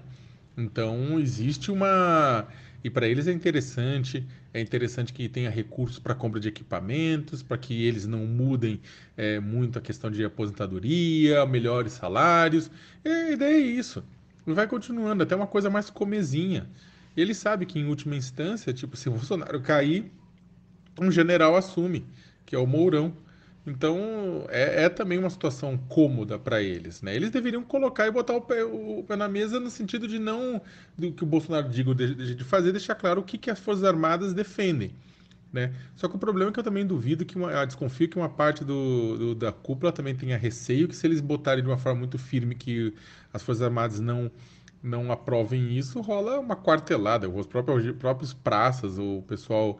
Então, existe e para eles é interessante que tenha recursos para compra de equipamentos, para que eles não mudem muito a questão de aposentadoria, melhores salários. E a ideia é isso. E vai continuando, até uma coisa mais comezinha. Ele sabe que, em última instância, tipo, se o Bolsonaro cair, um general assume, que é o Mourão. Então, também uma situação cômoda para eles, né? Eles deveriam colocar e botar o pé na mesa no sentido de não do que o Bolsonaro diga ou deixa de fazer, deixar claro o que as Forças Armadas defendem, né? Só que o problema é que eu também duvido desconfio que uma parte da cúpula também tenha receio que se eles botarem de uma forma muito firme que as Forças Armadas não aprovem isso, rola uma quartelada. Os próprios praças, o pessoal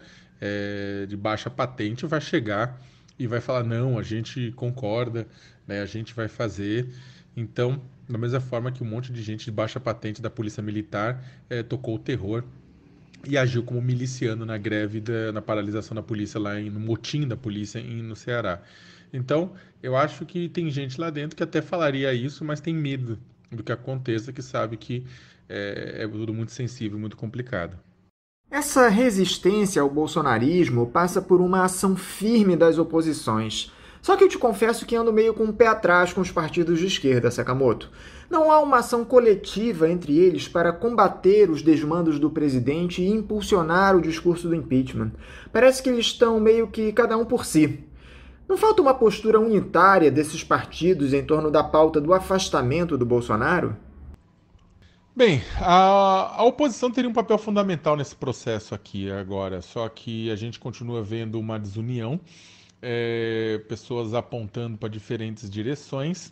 de baixa patente vai chegar e vai falar, não, a gente concorda, né, a gente vai fazer. Então, da mesma forma que um monte de gente de baixa patente da Polícia Militar tocou o terror e agiu como miliciano na greve, na paralisação da polícia lá no motim da polícia no Ceará. Então, eu acho que tem gente lá dentro que até falaria isso, mas tem medo do que aconteça, que sabe que é tudo muito sensível, muito complicado. Essa resistência ao bolsonarismo passa por uma ação firme das oposições. Só que eu te confesso que ando meio com o pé atrás com os partidos de esquerda, Sakamoto. Não há uma ação coletiva entre eles para combater os desmandos do presidente e impulsionar o discurso do impeachment. Parece que eles estão meio que cada um por si. Não falta uma postura unitária desses partidos em torno da pauta do afastamento do Bolsonaro? Bem, a oposição teria um papel fundamental nesse processo aqui agora, só que a gente continua vendo uma desunião, pessoas apontando para diferentes direções,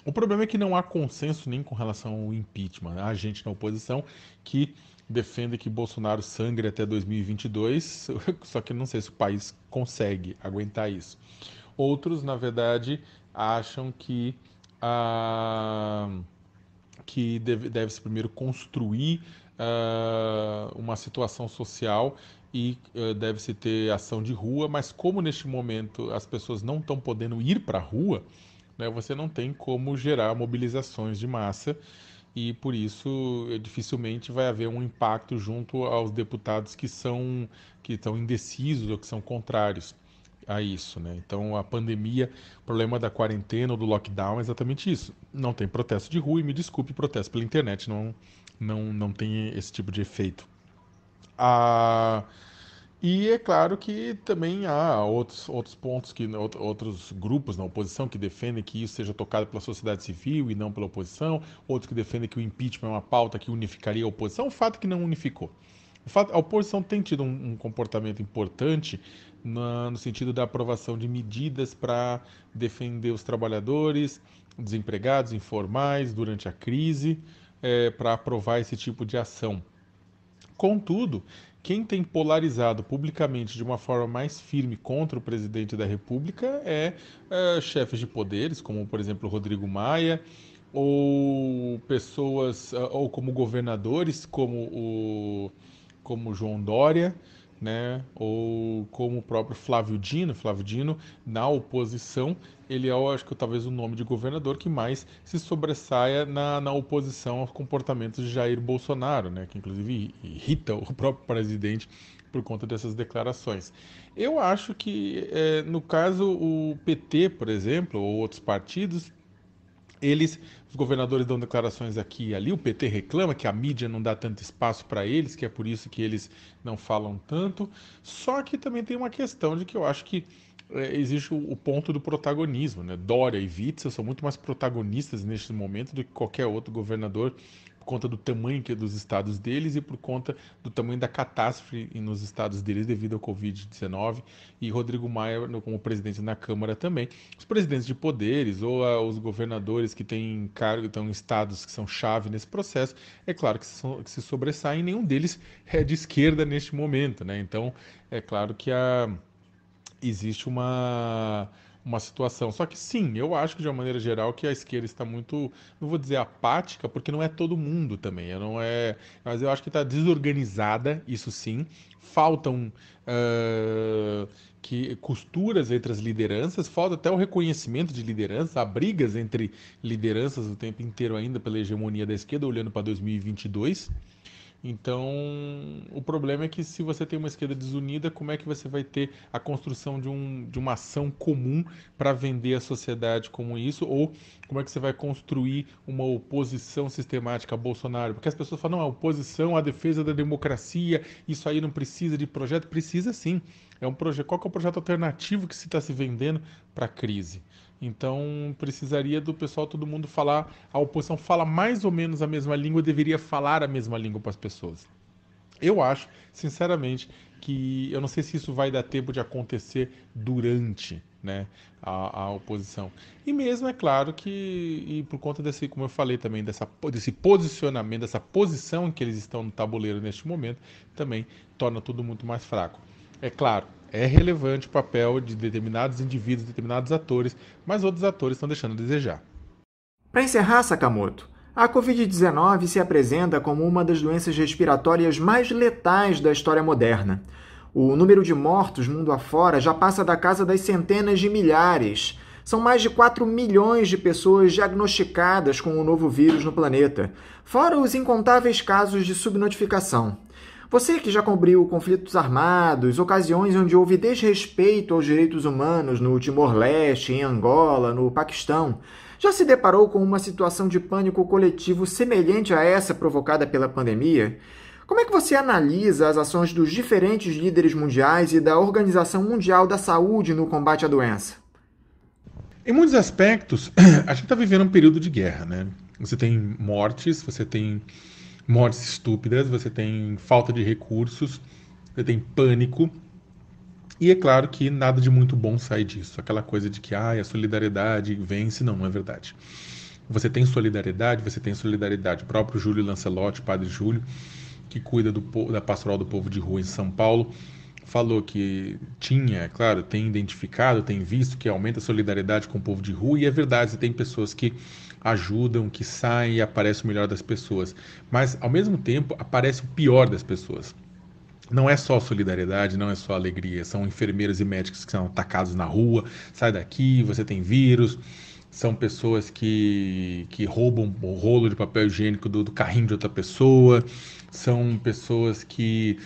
O problema é que não há consenso nem com relação ao impeachment. Há gente na oposição que defende que Bolsonaro sangre até 2022, só que eu não sei se o país consegue aguentar isso. Outros, na verdade, acham que deve-se primeiro construir uma situação social e deve-se ter ação de rua, mas como neste momento as pessoas não estão podendo ir para a rua, né, você não tem como gerar mobilizações de massa e por isso dificilmente vai haver um impacto junto aos deputados que estão indecisos ou que são contrários a isso, né? Então a pandemia, o problema da quarentena ou do lockdown é exatamente isso. Não tem protesto de rua e me desculpe, protesto pela internet não tem esse tipo de efeito. E é claro que também há outros pontos, outros grupos na oposição que defendem que isso seja tocado pela sociedade civil e não pela oposição, outros que defendem que o impeachment é uma pauta que unificaria a oposição, o fato é que não unificou. A oposição tem tido um comportamento importante no sentido da aprovação de medidas para defender os trabalhadores, desempregados, informais, durante a crise, para aprovar esse tipo de ação. Contudo, quem tem polarizado publicamente de uma forma mais firme contra o presidente da República é chefes de poderes, como por exemplo Rodrigo Maia, ou pessoas, ou como governadores, como João Dória, né? Ou como o próprio Flávio Dino. Flávio Dino, na oposição, ele é, acho que talvez o nome de governador que mais se sobressaia na oposição aos comportamentos de Jair Bolsonaro, né? Que inclusive irrita o próprio presidente por conta dessas declarações. Eu acho que, no caso, o PT, por exemplo, ou outros partidos, os governadores dão declarações aqui e ali, o PT reclama que a mídia não dá tanto espaço para eles, que é por isso que eles não falam tanto. Só que também tem uma questão de que eu acho que existe o ponto do protagonismo, né? Dória e Witzel são muito mais protagonistas neste momento do que qualquer outro governador, por conta do tamanho dos estados deles e por conta do tamanho da catástrofe nos estados deles devido ao Covid-19, e Rodrigo Maia como presidente na Câmara também. Os presidentes de poderes ou os governadores que têm cargo, estão em estados que são chave nesse processo, é claro que se sobressaem, nenhum deles é de esquerda neste momento, né? Então, é claro que existe uma situação. Só que sim, eu acho que de uma maneira geral que a esquerda está muito, não vou dizer apática, porque não é todo mundo também, mas eu acho que está desorganizada, isso sim. Faltam costuras entre as lideranças, falta até o reconhecimento de liderança, há brigas entre lideranças o tempo inteiro ainda pela hegemonia da esquerda, olhando para 2022. Então, o problema é que se você tem uma esquerda desunida, como é que você vai ter a construção de uma ação comum para vender a sociedade como isso? Ou como é que você vai construir uma oposição sistemática a Bolsonaro? Porque as pessoas falam, não, a oposição à defesa da democracia, isso aí não precisa de projeto. Precisa sim. Qual que é o projeto alternativo que se está se vendendo para a crise? Então, precisaria do pessoal, todo mundo falar, a oposição fala mais ou menos a mesma língua, deveria falar a mesma língua para as pessoas. Eu acho, sinceramente, que eu não sei se isso vai dar tempo de acontecer durante, né, a oposição. E mesmo, é claro que, e por conta desse, como eu falei também, desse posicionamento, dessa posição em que eles estão no tabuleiro neste momento, também torna tudo muito mais fraco. É claro, é relevante o papel de determinados indivíduos, determinados atores, mas outros atores estão deixando a desejar. Para encerrar, Sakamoto, a Covid-19 se apresenta como uma das doenças respiratórias mais letais da história moderna. O número de mortos mundo afora já passa da casa das centenas de milhares. São mais de 4 milhões de pessoas diagnosticadas com o novo vírus no planeta, fora os incontáveis casos de subnotificação. Você que já cobriu conflitos armados, ocasiões onde houve desrespeito aos direitos humanos no Timor-Leste, em Angola, no Paquistão, já se deparou com uma situação de pânico coletivo semelhante a essa provocada pela pandemia? Como é que você analisa as ações dos diferentes líderes mundiais e da Organização Mundial da Saúde no combate à doença? Em muitos aspectos, a gente está vivendo um período de guerra, né? Você tem mortes, você tem mortes estúpidas, você tem falta de recursos, você tem pânico, e é claro que nada de muito bom sai disso. Aquela coisa de que a solidariedade vence, não é verdade. você tem solidariedade. O próprio Júlio Lancelotti, padre Júlio, que cuida da Pastoral do Povo de Rua em São Paulo, falou que tem identificado, tem visto que aumenta a solidariedade com o povo de rua, e é verdade, você tem pessoas que ajudam, que saem e aparece o melhor das pessoas, mas ao mesmo tempo aparece o pior das pessoas. Não é só solidariedade, não é só alegria, são enfermeiros e médicos que são atacados na rua, sai daqui, você tem vírus, são pessoas que roubam o rolo de papel higiênico do carrinho de outra pessoa, são pessoas que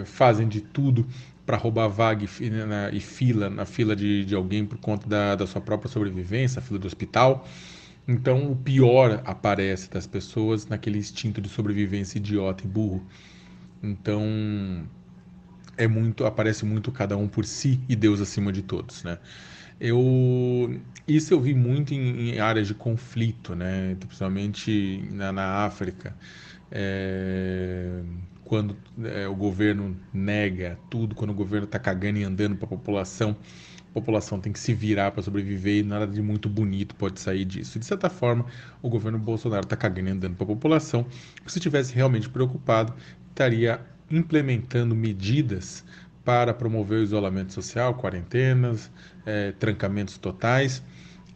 fazem de tudo para roubar vaga e fila, na fila de alguém por conta da sua própria sobrevivência, a fila do hospital. Então, o pior aparece das pessoas naquele instinto de sobrevivência idiota e burro. Então, aparece muito cada um por si e Deus acima de todos, né? Isso eu vi muito em áreas de conflito, né? Principalmente na África, quando o governo nega tudo, quando o governo está cagando e andando para a população tem que se virar para sobreviver e nada de muito bonito pode sair disso. De certa forma, o governo Bolsonaro está cagando e andando para a população. Se estivesse realmente preocupado, estaria implementando medidas para promover o isolamento social, quarentenas, trancamentos totais,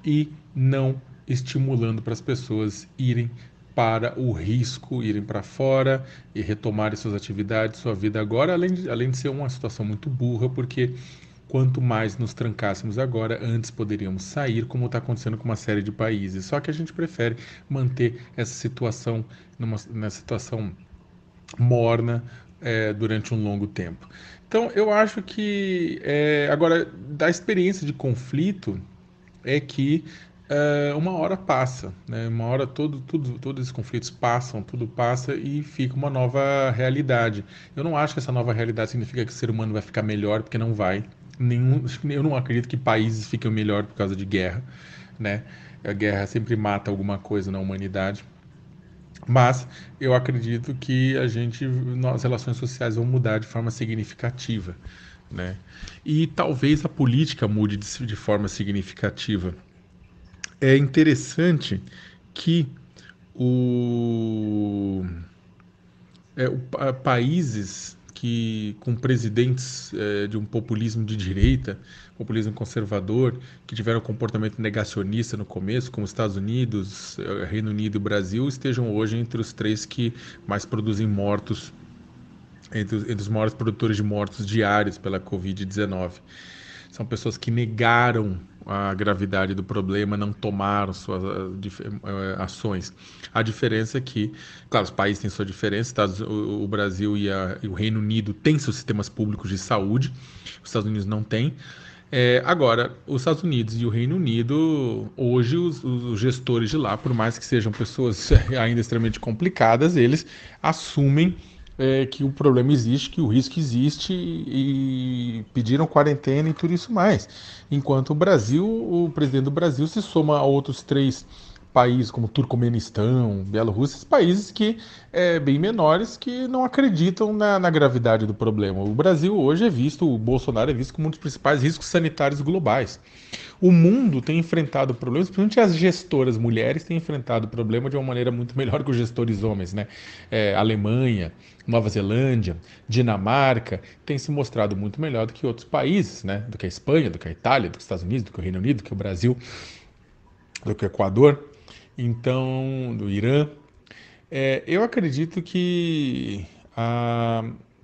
e não estimulando para as pessoas irem para o risco, irem para fora e retomarem suas atividades, sua vida agora, além de ser uma situação muito burra, porque quanto mais nos trancássemos agora, antes poderíamos sair, como está acontecendo com uma série de países. Só que a gente prefere manter essa situação numa situação morna durante um longo tempo. Então, eu acho que, agora, da experiência de conflito, é que uma hora passa, né? Uma hora todos esses conflitos passam, tudo passa e fica uma nova realidade. Eu não acho que essa nova realidade significa que o ser humano vai ficar melhor, porque não vai. Eu não acredito que países fiquem melhor por causa de guerra, né? A guerra sempre mata alguma coisa na humanidade. Mas eu acredito que as relações sociais vão mudar de forma significativa, né? E talvez a política mude de forma significativa. É interessante que países com presidentes de um populismo de direita, populismo conservador, que tiveram um comportamento negacionista no começo, como Estados Unidos, Reino Unido e Brasil, estejam hoje entre os 3 que mais produzem mortos, entre os maiores produtores de mortos diários pela Covid-19. São pessoas que negaram a gravidade do problema, não tomaram suas ações. A diferença é que, claro, os países têm sua diferença, o Brasil e o Reino Unido têm seus sistemas públicos de saúde, os Estados Unidos não têm. Agora, os Estados Unidos e o Reino Unido, hoje os gestores de lá, por mais que sejam pessoas ainda extremamente complicadas, eles assumem que o problema existe, que o risco existe e pediram quarentena e tudo isso mais. Enquanto o presidente do Brasil se soma a outros 3 países como Turcomenistão, Bielorrússia, esses países que bem menores, que não acreditam na gravidade do problema. O Brasil hoje o Bolsonaro é visto como um dos principais riscos sanitários globais. O mundo tem enfrentado problemas, principalmente as gestoras mulheres têm enfrentado o problema de uma maneira muito melhor que os gestores homens, né? Alemanha, Nova Zelândia, Dinamarca, tem se mostrado muito melhor do que outros países, né? Do que a Espanha, do que a Itália, do que os Estados Unidos, do que o Reino Unido, do que o Brasil, do que o Equador, então, do Irã. Eu acredito que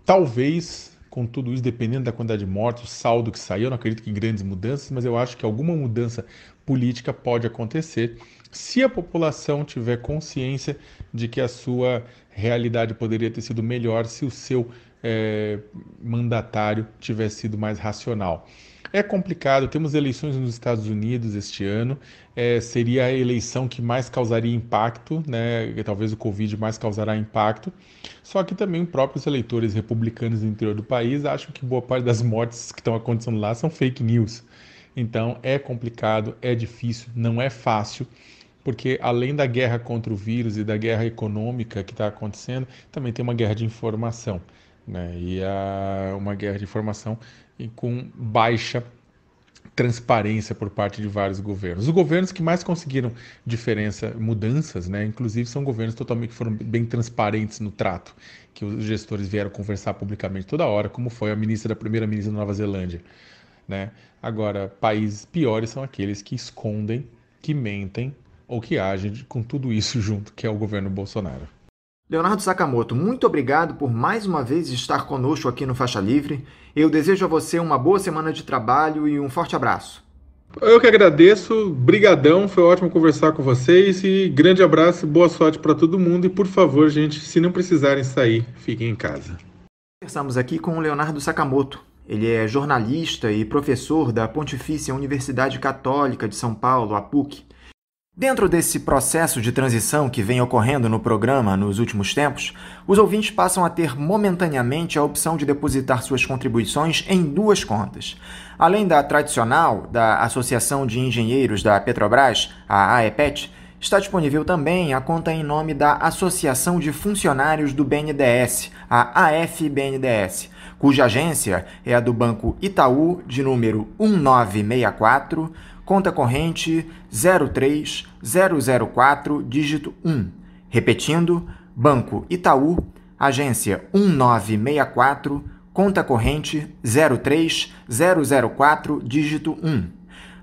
talvez, com tudo isso, dependendo da quantidade de mortes, o saldo que saiu, eu não acredito que grandes mudanças, mas eu acho que alguma mudança política pode acontecer se a população tiver consciência de que a sua realidade poderia ter sido melhor se o seu mandatário tivesse sido mais racional. É complicado, temos eleições nos Estados Unidos este ano, seria a eleição que mais causaria impacto, né? Talvez o Covid mais causará impacto, só que também os próprios eleitores republicanos do interior do país acham que boa parte das mortes que estão acontecendo lá são fake news. Então é complicado, é difícil, não é fácil, porque além da guerra contra o vírus e da guerra econômica que está acontecendo, também tem uma guerra de informação, né? E uma guerra de informação com baixa transparência por parte de vários governos. Os governos que mais conseguiram mudanças, né, inclusive são governos totalmente que foram bem transparentes no trato, que os gestores vieram conversar publicamente toda hora, como foi a primeira-ministra da Nova Zelândia, né? Agora, países piores são aqueles que escondem, que mentem ou que agem com tudo isso junto, que é o governo Bolsonaro. Leonardo Sakamoto, muito obrigado por mais uma vez estar conosco aqui no Faixa Livre. Eu desejo a você uma boa semana de trabalho e um forte abraço. Eu que agradeço, brigadão, foi ótimo conversar com vocês e grande abraço e boa sorte para todo mundo. E por favor, gente, se não precisarem sair, fiquem em casa. Conversamos aqui com o Leonardo Sakamoto. Ele é jornalista e professor da Pontifícia Universidade Católica de São Paulo, a PUC. Dentro desse processo de transição que vem ocorrendo no programa nos últimos tempos, os ouvintes passam a ter momentaneamente a opção de depositar suas contribuições em duas contas. Além da tradicional da Associação de Engenheiros da Petrobras, a AEPET, está disponível também a conta em nome da Associação de Funcionários do BNDES, a AFBNDES, cuja agência é a do Banco Itaú, de número 1964, conta corrente 03004, dígito 1. Repetindo, Banco Itaú, agência 1964, conta corrente 03004, dígito 1.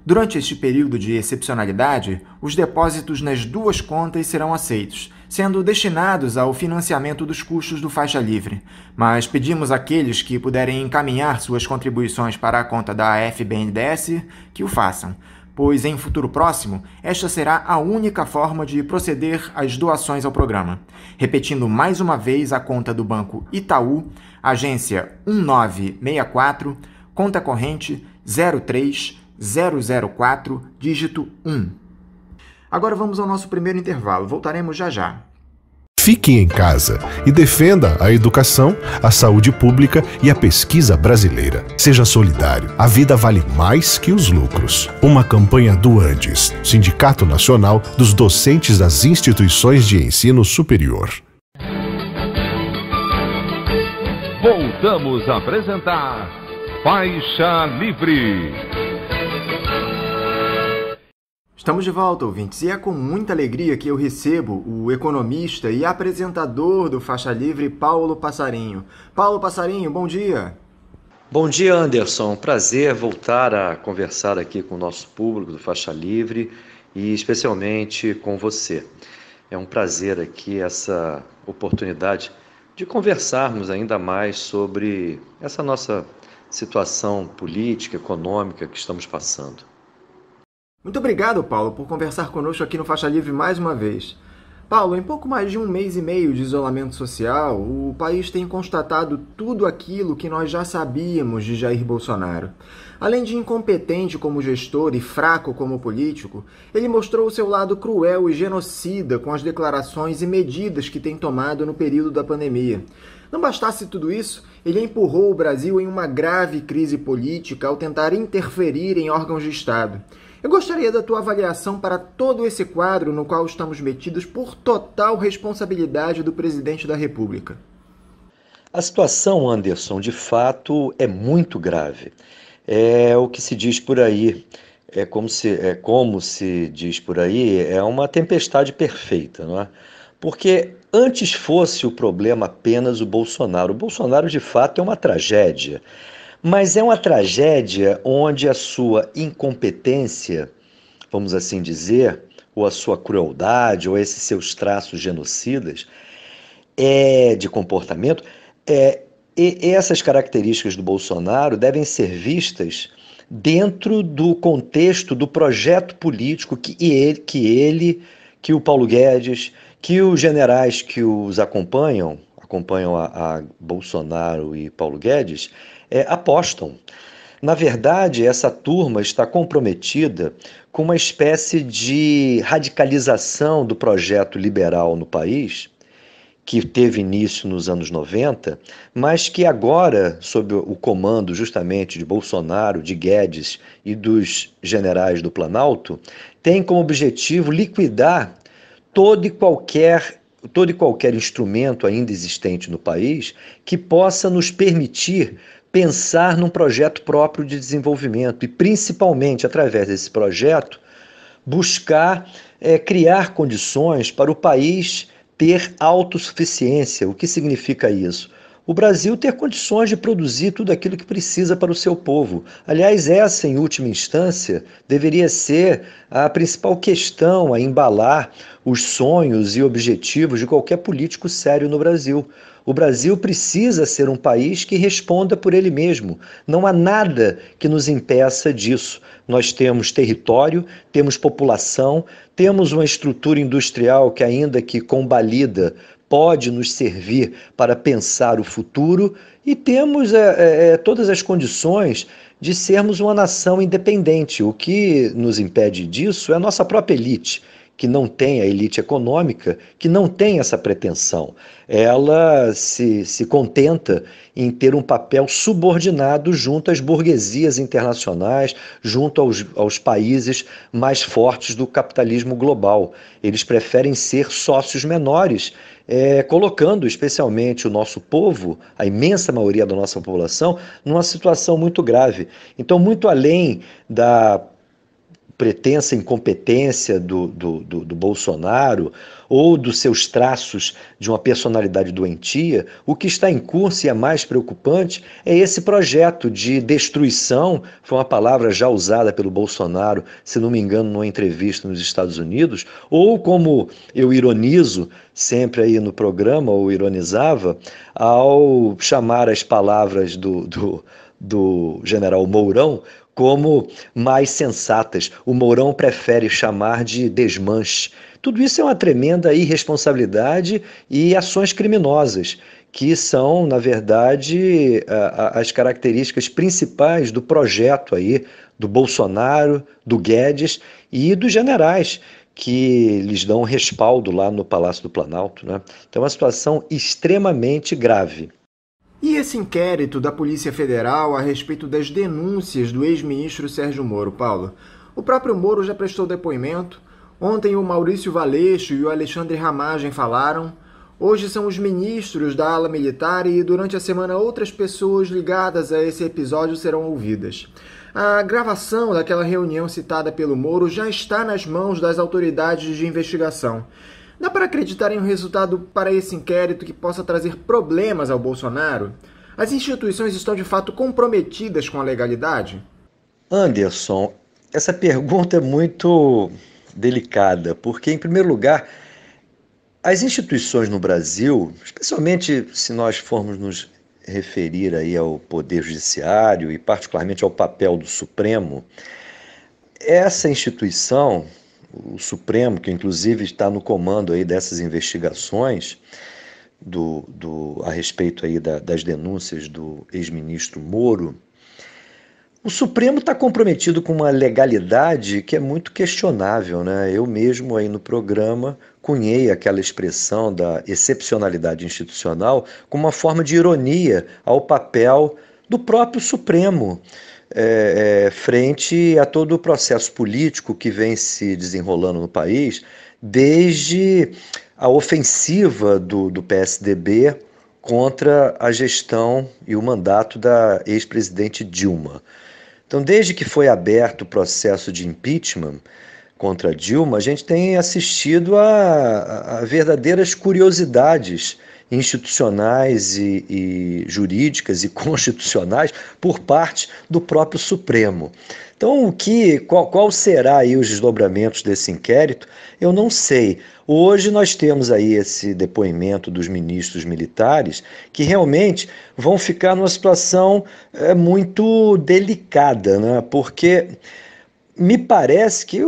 Durante este período de excepcionalidade, os depósitos nas duas contas serão aceitos, sendo destinados ao financiamento dos custos do Faixa Livre. Mas pedimos àqueles que puderem encaminhar suas contribuições para a conta da FBNDES que o façam, pois em futuro próximo, esta será a única forma de proceder às doações ao programa. Repetindo mais uma vez a conta do Banco Itaú, agência 1964, conta corrente 03004, dígito 1. Agora vamos ao nosso primeiro intervalo. Voltaremos já já. Fique em casa e defenda a educação, a saúde pública e a pesquisa brasileira. Seja solidário. A vida vale mais que os lucros. Uma campanha do Andes, Sindicato Nacional dos Docentes das Instituições de Ensino Superior. Voltamos a apresentar Faixa Livre. Estamos de volta, ouvintes, e é com muita alegria que eu recebo o economista e apresentador do Faixa Livre, Paulo Passarinho. Paulo Passarinho, bom dia. Bom dia, Anderson. Prazer voltar a conversar aqui com o nosso público do Faixa Livre e especialmente com você. É um prazer aqui essa oportunidade de conversarmos ainda mais sobre essa nossa situação política, econômica que estamos passando. Muito obrigado, Paulo, por conversar conosco aqui no Faixa Livre mais uma vez. Paulo, em pouco mais de 1 mês e meio de isolamento social, o país tem constatado tudo aquilo que nós já sabíamos de Jair Bolsonaro. Além de incompetente como gestor e fraco como político, ele mostrou o seu lado cruel e genocida com as declarações e medidas que tem tomado no período da pandemia. Não bastasse tudo isso, ele empurrou o Brasil em uma grave crise política ao tentar interferir em órgãos de Estado. Eu gostaria da tua avaliação para todo esse quadro no qual estamos metidos por total responsabilidade do presidente da República. A situação, Anderson, de fato é muito grave. É o que se diz por aí, como se diz por aí, é uma tempestade perfeita, não é? Porque antes fosse o problema apenas o Bolsonaro. O Bolsonaro, de fato, é uma tragédia. Mas é uma tragédia onde a sua incompetência, vamos assim dizer, ou a sua crueldade, ou esses seus traços genocidas de comportamento, e essas características do Bolsonaro devem ser vistas dentro do contexto do projeto político que o Paulo Guedes, que os generais que os acompanham a Bolsonaro e Paulo Guedes, apostam. Na verdade, essa turma está comprometida com uma espécie de radicalização do projeto liberal no país, que teve início nos anos 90, mas que agora, sob o comando justamente de Bolsonaro, de Guedes e dos generais do Planalto, tem como objetivo liquidar todo e qualquer instrumento ainda existente no país que possa nos permitir pensar num projeto próprio de desenvolvimento e, principalmente, através desse projeto, buscar criar condições para o país ter autossuficiência. O que significa isso? O Brasil ter condições de produzir tudo aquilo que precisa para o seu povo. Aliás, essa, em última instância, deveria ser a principal questão a embalar os sonhos e objetivos de qualquer político sério no Brasil. O Brasil precisa ser um país que responda por ele mesmo. Não há nada que nos impeça disso. Nós temos território, temos população, temos uma estrutura industrial que, ainda que combalida, pode nos servir para pensar o futuro e temos todas as condições de sermos uma nação independente. O que nos impede disso é a nossa própria elite, que não tem a elite econômica, que não tem essa pretensão. Ela se contenta em ter um papel subordinado junto às burguesias internacionais, junto aos países mais fortes do capitalismo global. Eles preferem ser sócios menores, colocando especialmente o nosso povo, a imensa maioria da nossa população, numa situação muito grave. Então, muito além da pretensa incompetência do Bolsonaro ou dos seus traços de uma personalidade doentia, o que está em curso e é mais preocupante é esse projeto de destruição, foi uma palavra já usada pelo Bolsonaro, se não me engano, numa entrevista nos Estados Unidos, ou como eu ironizo sempre aí no programa, ou ironizava, ao chamar as palavras do general Mourão como mais sensatas. O Mourão prefere chamar de desmanche. Tudo isso é uma tremenda irresponsabilidade e ações criminosas, que são, na verdade, as características principais do projeto aí do Bolsonaro, do Guedes e dos generais que lhes dão respaldo lá no Palácio do Planalto, né? Então é uma situação extremamente grave. E esse inquérito da Polícia Federal a respeito das denúncias do ex-ministro Sérgio Moro, Paulo? O próprio Moro já prestou depoimento. Ontem o Maurício Valeixo e o Alexandre Ramagem falaram. Hoje são os ministros da ala militar e durante a semana outras pessoas ligadas a esse episódio serão ouvidas. A gravação daquela reunião citada pelo Moro já está nas mãos das autoridades de investigação. Dá para acreditar em um resultado para esse inquérito que possa trazer problemas ao Bolsonaro? As instituições estão de fato comprometidas com a legalidade? Anderson, essa pergunta é muito delicada, porque, em primeiro lugar, as instituições no Brasil, especialmente se nós formos nos referir aí ao Poder Judiciário e particularmente ao papel do Supremo, essa instituição, o Supremo, que inclusive está no comando aí dessas investigações a respeito aí das denúncias do ex-ministro Moro, o Supremo está comprometido com uma legalidade que é muito questionável, né? Eu mesmo aí no programa cunhei aquela expressão da excepcionalidade institucional como uma forma de ironia ao papel do próprio Supremo, frente a todo o processo político que vem se desenrolando no país, desde a ofensiva do PSDB contra a gestão e o mandato da ex-presidente Dilma. Então, desde que foi aberto o processo de impeachment contra Dilma, a gente tem assistido a verdadeiras curiosidades institucionais e jurídicas e constitucionais por parte do próprio Supremo. Então, qual será aí os desdobramentos desse inquérito? Eu não sei. Hoje nós temos aí esse depoimento dos ministros militares que realmente vão ficar numa situação muito delicada, né? Porque me parece que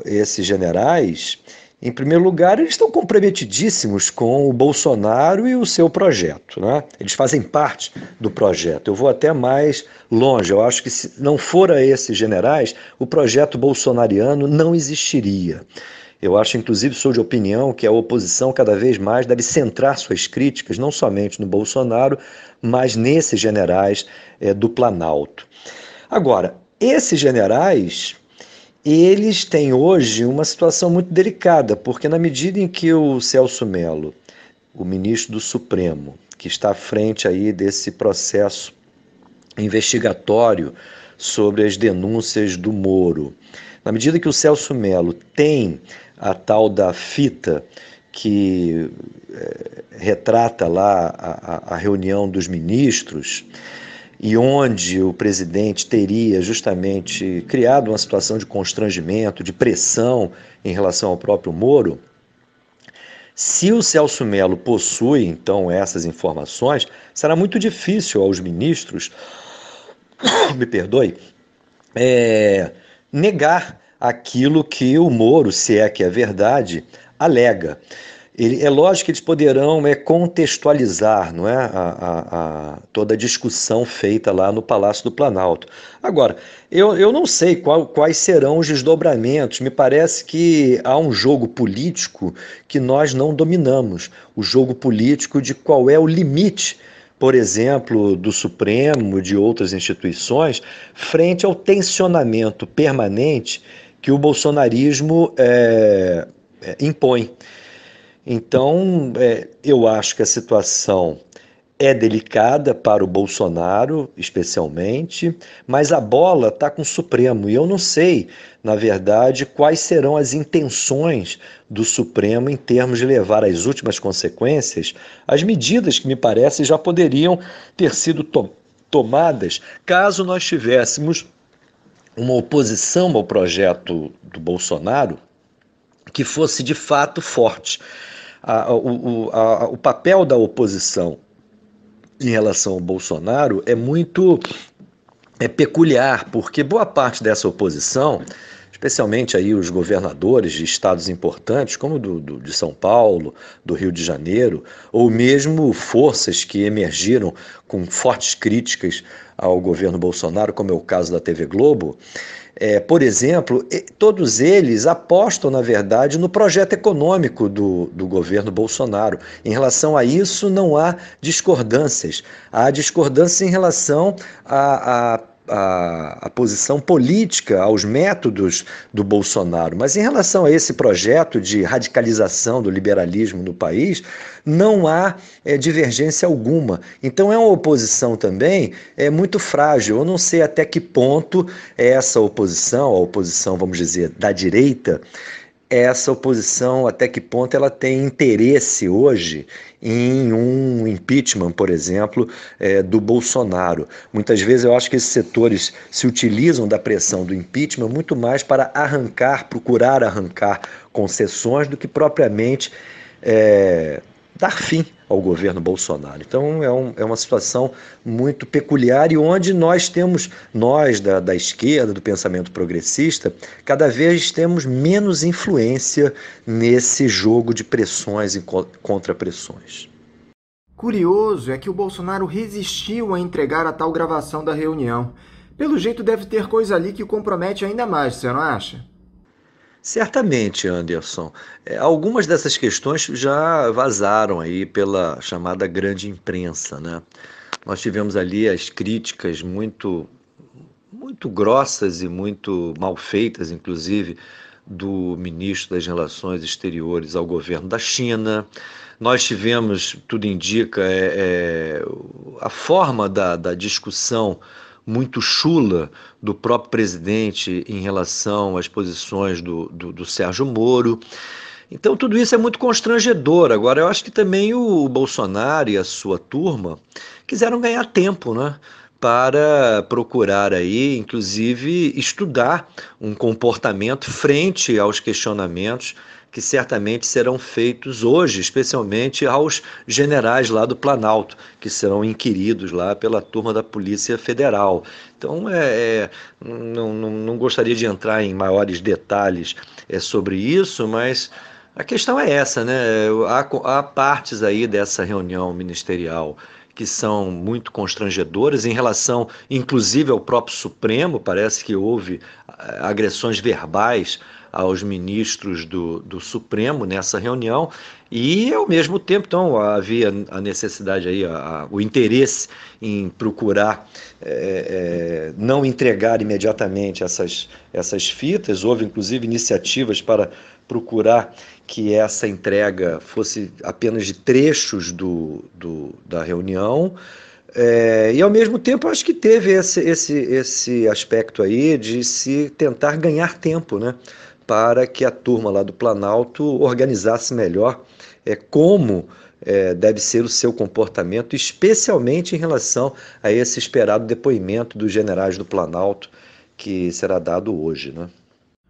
esses generais, em primeiro lugar, eles estão comprometidíssimos com o Bolsonaro e o seu projeto, né? Eles fazem parte do projeto. Eu vou até mais longe. Eu acho que se não for a esses generais, o projeto bolsonariano não existiria. Eu acho, inclusive, sou de opinião que a oposição cada vez mais deve centrar suas críticas não somente no Bolsonaro, mas nesses generais do Planalto. Agora, esses generais, eles têm hoje uma situação muito delicada, porque na medida em que o Celso Mello, o ministro do Supremo, que está à frente aí desse processo investigatório sobre as denúncias do Moro. Na medida que o Celso Mello tem a tal da fita que retrata lá a reunião dos ministros, e onde o presidente teria justamente criado uma situação de constrangimento, de pressão em relação ao próprio Moro, se o Celso Mello possui, então, essas informações, será muito difícil aos ministros, me perdoe, negar aquilo que o Moro, se é que é verdade, alega. É lógico que eles poderão contextualizar, não é, toda a discussão feita lá no Palácio do Planalto. Agora, eu não sei quais serão os desdobramentos. Me parece que há um jogo político que nós não dominamos. O jogo político de qual é o limite, por exemplo, do Supremo, de outras instituições, frente ao tensionamento permanente que o bolsonarismo impõe. Então, eu acho que a situação é delicada para o Bolsonaro, especialmente, mas a bola está com o Supremo. E eu não sei, na verdade, quais serão as intenções do Supremo em termos de levar às últimas consequências as medidas que, me parece, já poderiam ter sido tomadas caso nós tivéssemos uma oposição ao projeto do Bolsonaro que fosse de fato forte. O papel da oposição em relação ao Bolsonaro é muito peculiar, porque boa parte dessa oposição, especialmente aí os governadores de estados importantes, como de São Paulo, do Rio de Janeiro, ou mesmo forças que emergiram com fortes críticas ao governo Bolsonaro, como é o caso da TV Globo, por exemplo, todos eles apostam, na verdade, no projeto econômico do governo Bolsonaro. Em relação a isso, não há discordâncias. Há discordâncias em relação à posição política, aos métodos do Bolsonaro. Mas em relação a esse projeto de radicalização do liberalismo no país, não há divergência alguma. Então é uma oposição também muito frágil. Eu não sei até que ponto essa oposição, a oposição, vamos dizer, da direita, essa oposição, até que ponto ela tem interesse hoje em um impeachment, por exemplo, do Bolsonaro. Muitas vezes eu acho que esses setores se utilizam da pressão do impeachment muito mais para procurar arrancar concessões do que propriamente dar fim ao governo Bolsonaro. Então é uma situação muito peculiar e onde nós da esquerda, do pensamento progressista, cada vez temos menos influência nesse jogo de pressões e contrapressões. Curioso é que o Bolsonaro resistiu a entregar a tal gravação da reunião. Pelo jeito deve ter coisa ali que o compromete ainda mais, você não acha? Certamente, Anderson. Algumas dessas questões já vazaram aí pela chamada grande imprensa, né? Nós tivemos ali as críticas muito grossas e muito mal feitas, inclusive, do ministro das Relações Exteriores ao governo da China. Nós tivemos, tudo indica, a forma da discussão muito chula do próprio presidente em relação às posições do Sérgio Moro. Então tudo isso é muito constrangedor. Agora eu acho que também o Bolsonaro e a sua turma quiseram ganhar tempo, né? Para procurar aí, inclusive, estudar um comportamento frente aos questionamentos que certamente serão feitos hoje, especialmente aos generais lá do Planalto, que serão inquiridos lá pela turma da Polícia Federal. Então, não gostaria de entrar em maiores detalhes sobre isso, mas a questão é essa, né? Há partes aí dessa reunião ministerial que são muito constrangedoras em relação, inclusive, ao próprio Supremo. Parece que houve agressões verbais aos ministros do Supremo nessa reunião e, ao mesmo tempo, então, havia a necessidade aí, o interesse em procurar não entregar imediatamente essas fitas. Houve, inclusive, iniciativas para procurar que essa entrega fosse apenas de trechos da reunião. E ao mesmo tempo acho que teve esse aspecto aí de se tentar ganhar tempo, né, para que a turma lá do Planalto organizasse melhor como deve ser o seu comportamento, especialmente em relação a esse esperado depoimento dos generais do Planalto, que será dado hoje, né?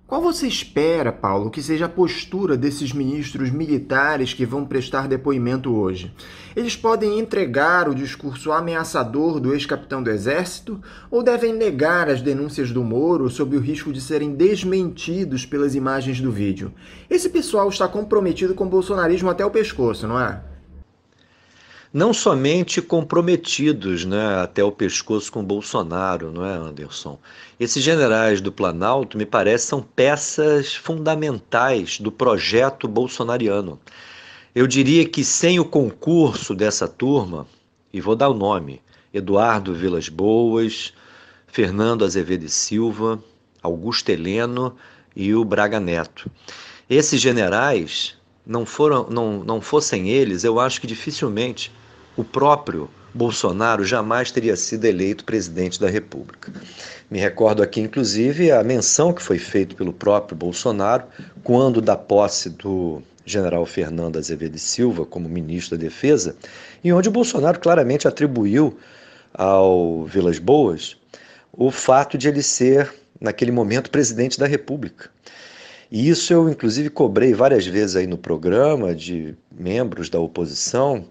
Qual você espera, Paulo, que seja a postura desses ministros militares que vão prestar depoimento hoje? Eles podem entregar o discurso ameaçador do ex-capitão do Exército ou devem negar as denúncias do Moro sob o risco de serem desmentidos pelas imagens do vídeo? Esse pessoal está comprometido com o bolsonarismo até o pescoço, não é? Não somente comprometidos, né, até o pescoço com Bolsonaro, não é, Anderson? Esses generais do Planalto, me parece, são peças fundamentais do projeto bolsonariano. Eu diria que sem o concurso dessa turma, e vou dar o nome, Eduardo Vilas Boas, Fernando Azevedo e Silva, Augusto Heleno e o Braga Neto. Esses generais, não fossem eles, eu acho que dificilmente o próprio Bolsonaro jamais teria sido eleito presidente da República. Me recordo aqui, inclusive, a menção que foi feita pelo próprio Bolsonaro quando da posse do general Fernando Azevedo e Silva como ministro da Defesa, e onde o Bolsonaro claramente atribuiu ao Vilas Boas o fato de ele ser, naquele momento, presidente da República. E isso eu, inclusive, cobrei várias vezes aí no programa de membros da oposição,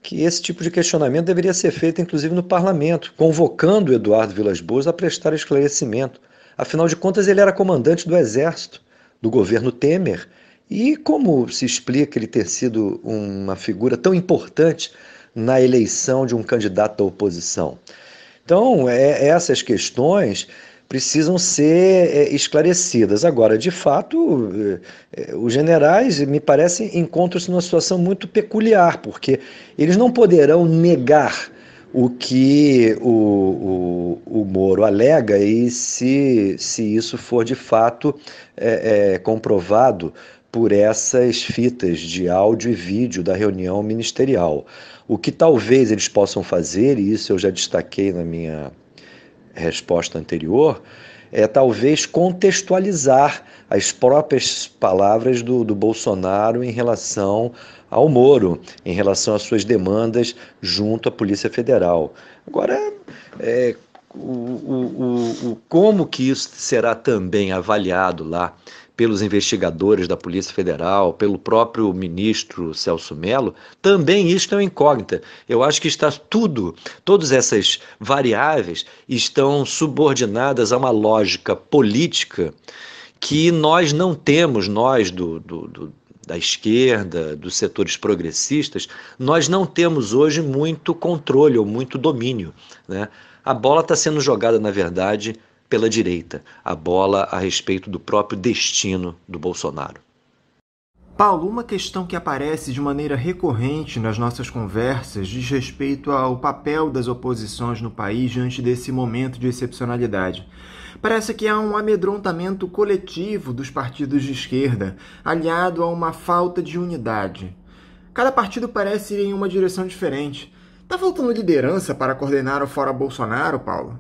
que esse tipo de questionamento deveria ser feito, inclusive, no parlamento, convocando o Eduardo Vilas Boas a prestar esclarecimento. Afinal de contas, ele era comandante do Exército, do governo Temer, e como se explica ele ter sido uma figura tão importante na eleição de um candidato da oposição? Então, essas questões precisam ser esclarecidas. Agora, de fato, os generais, me parece, encontram-se numa situação muito peculiar, porque eles não poderão negar o que o Moro alega, e se isso for de fato comprovado por essas fitas de áudio e vídeo da reunião ministerial. O que talvez eles possam fazer, e isso eu já destaquei na minha resposta anterior, é talvez contextualizar as próprias palavras do Bolsonaro em relação ao Moro, em relação às suas demandas junto à Polícia Federal. Agora, como que isso será também avaliado lá pelos investigadores da Polícia Federal, pelo próprio ministro Celso Mello, também isto é uma incógnita. Eu acho que todas essas variáveis estão subordinadas a uma lógica política que nós não temos, nós da esquerda, dos setores progressistas, nós não temos hoje muito controle ou muito domínio, né? A bola está sendo jogada, na verdade, pela direita, a bola a respeito do próprio destino do Bolsonaro. Paulo, uma questão que aparece de maneira recorrente nas nossas conversas diz respeito ao papel das oposições no país diante desse momento de excepcionalidade. Parece que há um amedrontamento coletivo dos partidos de esquerda, aliado a uma falta de unidade. Cada partido parece ir em uma direção diferente. Está faltando liderança para coordenar o Fora Bolsonaro, Paulo?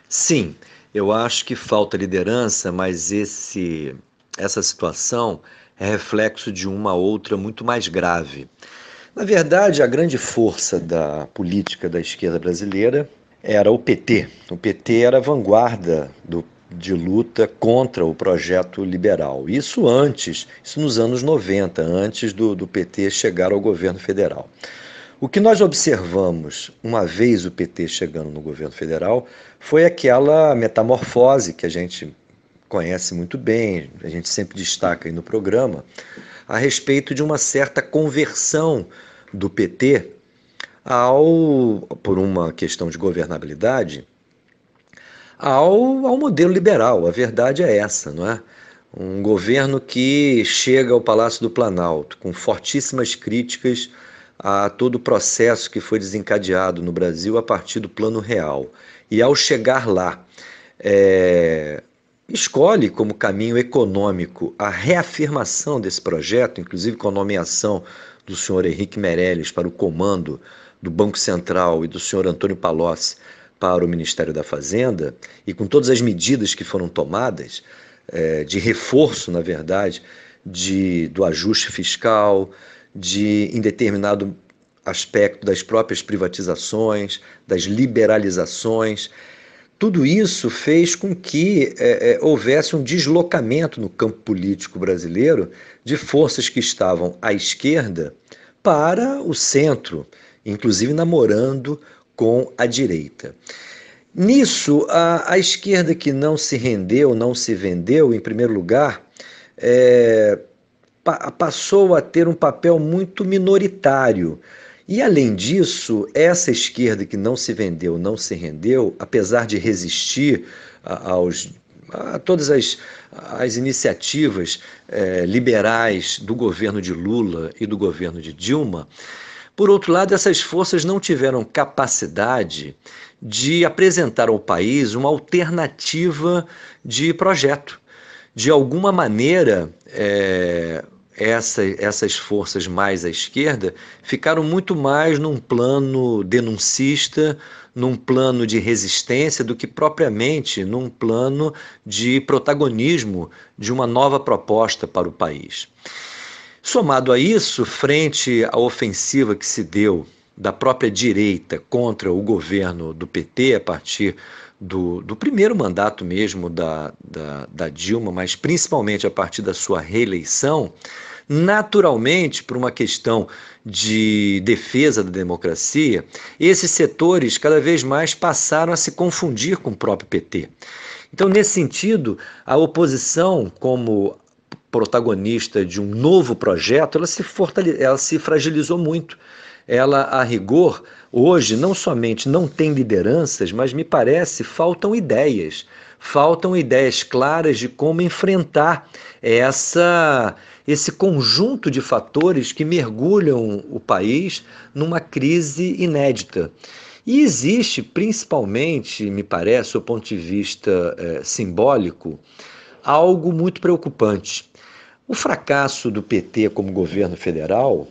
Sim, eu acho que falta liderança, mas essa situação é reflexo de uma outra muito mais grave. Na verdade, a grande força da política da esquerda brasileira era o PT. O PT era a vanguarda de luta contra o projeto liberal. Isso nos anos 90, antes do PT chegar ao governo federal. O que nós observamos, uma vez o PT chegando no governo federal, foi aquela metamorfose que a gente conhece muito bem, a gente sempre destaca aí no programa, a respeito de uma certa conversão do PT por uma questão de governabilidade, ao modelo liberal. A verdade é essa, não é? Um governo que chega ao Palácio do Planalto com fortíssimas críticas a todo o processo que foi desencadeado no Brasil a partir do Plano Real. E ao chegar lá, escolhe como caminho econômico a reafirmação desse projeto, inclusive com a nomeação do senhor Henrique Meirelles para o comando do Banco Central e do senhor Antônio Palocci para o Ministério da Fazenda, e com todas as medidas que foram tomadas, de reforço, na verdade, do ajuste fiscal, em determinado aspecto das próprias privatizações, das liberalizações, tudo isso fez com que houvesse um deslocamento no campo político brasileiro de forças que estavam à esquerda para o centro, inclusive namorando com a direita. Nisso, a esquerda que não se rendeu, não se vendeu, em primeiro lugar, passou a ter um papel muito minoritário. E, além disso, essa esquerda que não se vendeu, não se rendeu, apesar de resistir a todas as iniciativas liberais do governo de Lula e do governo de Dilma, por outro lado, essas forças não tiveram capacidade de apresentar ao país uma alternativa de projeto. De alguma maneira, essas forças mais à esquerda ficaram muito mais num plano denuncista, num plano de resistência, do que propriamente num plano de protagonismo de uma nova proposta para o país. Somado a isso, frente à ofensiva que se deu da própria direita contra o governo do PT, a partir do primeiro mandato mesmo da Dilma, mas principalmente a partir da sua reeleição, naturalmente, por uma questão de defesa da democracia, esses setores cada vez mais passaram a se confundir com o próprio PT. Então, nesse sentido, a oposição, como protagonista de um novo projeto, ela se fragilizou muito. Ela, a rigor, hoje não somente não tem lideranças, mas me parece faltam ideias claras de como enfrentar esse conjunto de fatores que mergulham o país numa crise inédita. E existe, principalmente, me parece, do ponto de vista simbólico, algo muito preocupante. O fracasso do PT como governo federal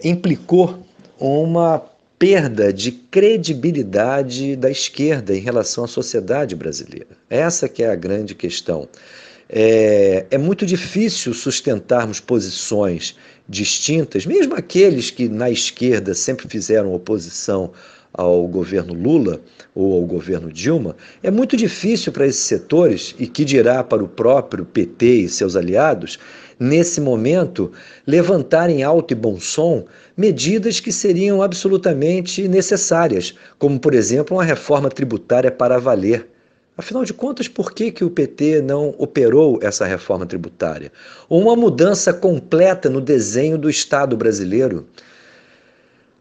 implicou uma perda de credibilidade da esquerda em relação à sociedade brasileira. Essa que é a grande questão. É muito difícil sustentarmos posições distintas, mesmo aqueles que na esquerda sempre fizeram oposição ao governo Lula ou ao governo Dilma. É muito difícil para esses setores, e que dirá para o próprio PT e seus aliados, nesse momento, levantarem alto e bom som medidas que seriam absolutamente necessárias, como, por exemplo, uma reforma tributária para valer. Afinal de contas, por que o PT não operou essa reforma tributária? Ou uma mudança completa no desenho do Estado brasileiro,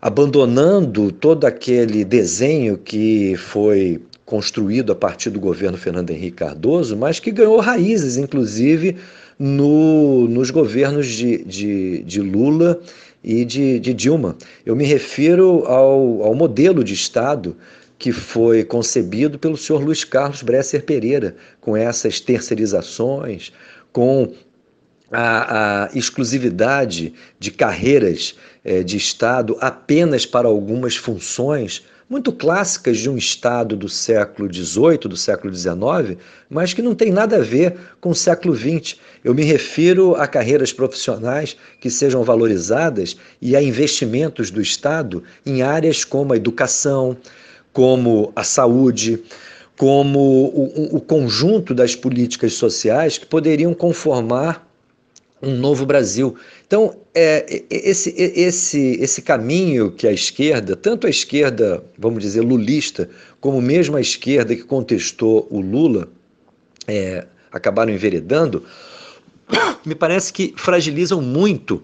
abandonando todo aquele desenho que foi construído a partir do governo Fernando Henrique Cardoso, mas que ganhou raízes, inclusive, nos governos de Lula e de Dilma. Eu me refiro ao modelo de Estado que foi concebido pelo senhor Luiz Carlos Bresser Pereira, com essas terceirizações, com a exclusividade de carreiras de Estado apenas para algumas funções muito clássicas de um Estado do século XVIII, do século XIX, mas que não tem nada a ver com o século XX. Eu me refiro a carreiras profissionais que sejam valorizadas e a investimentos do Estado em áreas como a educação, como a saúde, como o conjunto das políticas sociais que poderiam conformar um novo Brasil. Então, esse caminho que a esquerda, tanto a esquerda, vamos dizer, lulista, como mesmo a esquerda que contestou o Lula, acabaram enveredando, me parece que fragilizam muito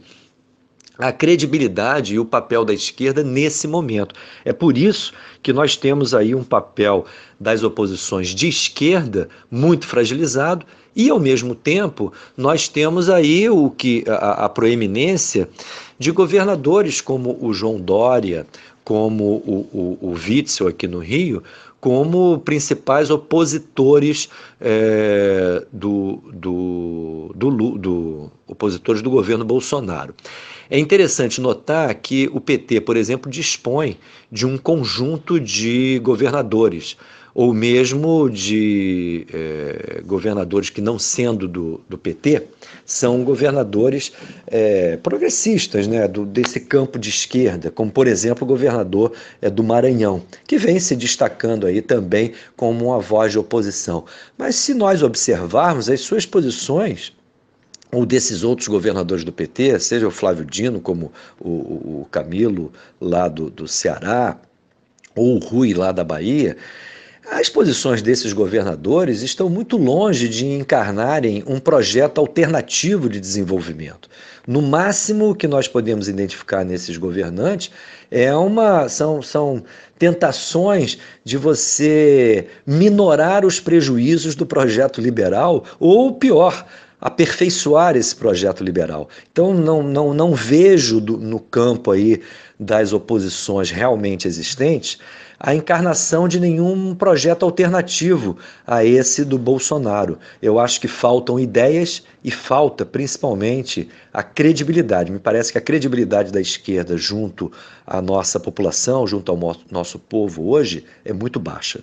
a credibilidade e o papel da esquerda nesse momento. É por isso que nós temos aí um papel das oposições de esquerda muito fragilizado e, ao mesmo tempo, nós temos aí a proeminência de governadores como o João Dória, como o Witzel aqui no Rio, como principais opositores opositores do governo Bolsonaro. É interessante notar que o PT, por exemplo, dispõe de um conjunto de governadores, ou mesmo de governadores que, não sendo do PT, são governadores progressistas, né, desse campo de esquerda, como, por exemplo, o governador do Maranhão, que vem se destacando aí também como uma voz de oposição. Mas se nós observarmos as suas posições, ou desses outros governadores do PT, seja o Flávio Dino, como o Camilo lá do Ceará, ou o Rui lá da Bahia, as posições desses governadores estão muito longe de encarnarem um projeto alternativo de desenvolvimento. No máximo que nós podemos identificar nesses governantes são tentações de você minorar os prejuízos do projeto liberal, ou pior, aperfeiçoar esse projeto liberal. Então não vejo no campo aí das oposições realmente existentes a encarnação de nenhum projeto alternativo a esse do Bolsonaro. Eu acho que faltam ideias e falta principalmente a credibilidade. Me parece que a credibilidade da esquerda junto à nossa população, junto ao nosso povo hoje, é muito baixa.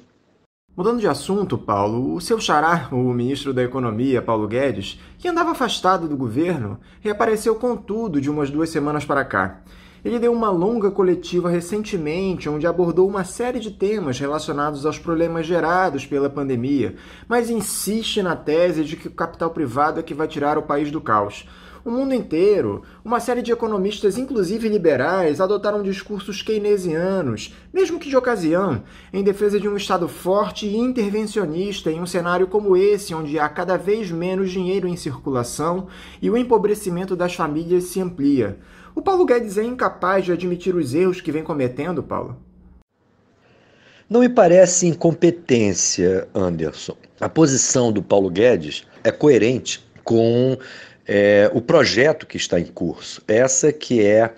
Mudando de assunto, Paulo, o seu xará, o ministro da Economia, Paulo Guedes, que andava afastado do governo, reapareceu com tudo de umas 2 semanas para cá. Ele deu uma longa coletiva recentemente, onde abordou uma série de temas relacionados aos problemas gerados pela pandemia, mas insiste na tese de que o capital privado é que vai tirar o país do caos. O mundo inteiro, uma série de economistas, inclusive liberais, adotaram discursos keynesianos, mesmo que de ocasião, em defesa de um Estado forte e intervencionista em um cenário como esse, onde há cada vez menos dinheiro em circulação e o empobrecimento das famílias se amplia. O Paulo Guedes é incapaz de admitir os erros que vem cometendo, Paulo? Não me parece incompetência, Anderson. A posição do Paulo Guedes é coerente com o projeto que está em curso. Essa que é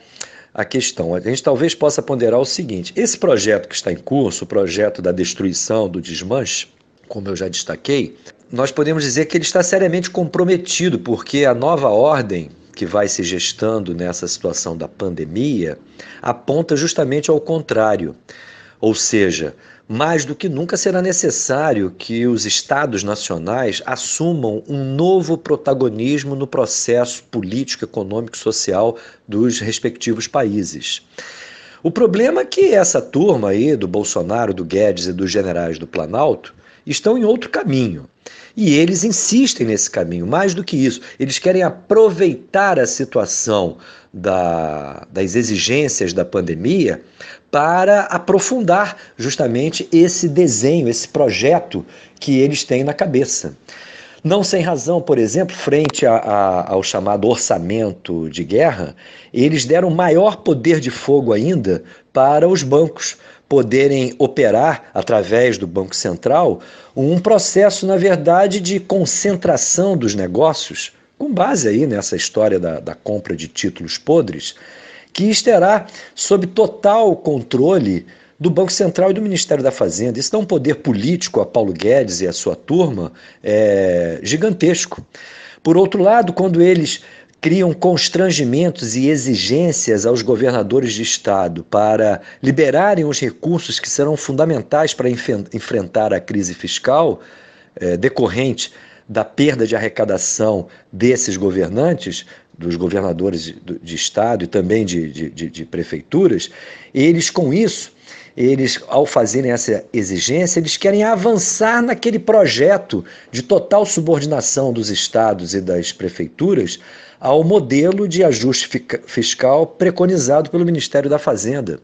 a questão. A gente talvez possa ponderar o seguinte: esse projeto que está em curso, o projeto da destruição, do desmanche, como eu já destaquei, nós podemos dizer que ele está seriamente comprometido, porque a nova ordem que vai se gestando nessa situação da pandemia aponta justamente ao contrário. Ou seja, mais do que nunca será necessário que os estados nacionais assumam um novo protagonismo no processo político, econômico e social dos respectivos países. O problema é que essa turma aí do Bolsonaro, do Guedes e dos generais do Planalto estão em outro caminho. E eles insistem nesse caminho. Mais do que isso, eles querem aproveitar a situação das exigências da pandemia para aprofundar justamente esse desenho, esse projeto que eles têm na cabeça. Não sem razão, por exemplo, frente ao chamado orçamento de guerra, eles deram maior poder de fogo ainda para os bancos poderem operar, através do Banco Central, um processo, na verdade, de concentração dos negócios, com base aí nessa história da compra de títulos podres, que estará sob total controle do Banco Central e do Ministério da Fazenda. Isso dá um poder político a Paulo Guedes e a sua turma gigantesco. Por outro lado, quando eles criam constrangimentos e exigências aos governadores de estado para liberarem os recursos que serão fundamentais para enfrentar a crise fiscal decorrente da perda de arrecadação desses governantes, dos governadores de estado e também de prefeituras, eles com isso, ao fazerem essa exigência, eles querem avançar naquele projeto de total subordinação dos estados e das prefeituras ao modelo de ajuste fiscal preconizado pelo Ministério da Fazenda.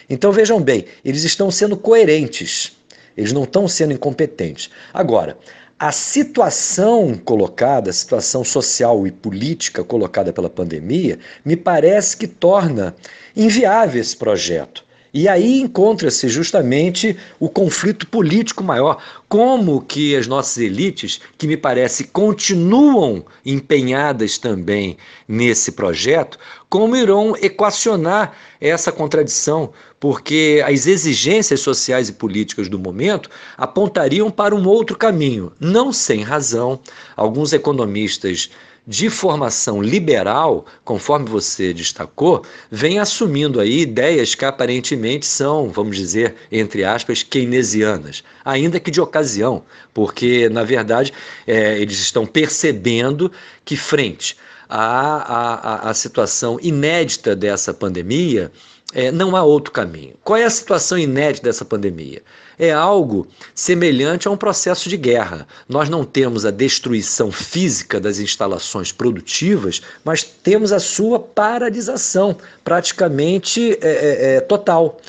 Então, vejam bem, eles estão sendo coerentes, eles não estão sendo incompetentes. Agora, a situação colocada, a situação social e política colocada pela pandemia, me parece que torna inviável esse projeto. E aí encontra-se justamente o conflito político maior. Como que as nossas elites, que me parece continuam empenhadas também nesse projeto, como irão equacionar essa contradição? Porque as exigências sociais e políticas do momento apontariam para um outro caminho. Não sem razão, alguns economistas de formação liberal, conforme você destacou, vem assumindo aí ideias que aparentemente são, vamos dizer, entre aspas, keynesianas, ainda que de ocasião, porque, na verdade, eles estão percebendo que, frente à situação inédita dessa pandemia, não há outro caminho. Qual é a situação inédita dessa pandemia? É algo semelhante a um processo de guerra. Nós não temos a destruição física das instalações produtivas, mas temos a sua paralisação praticamente total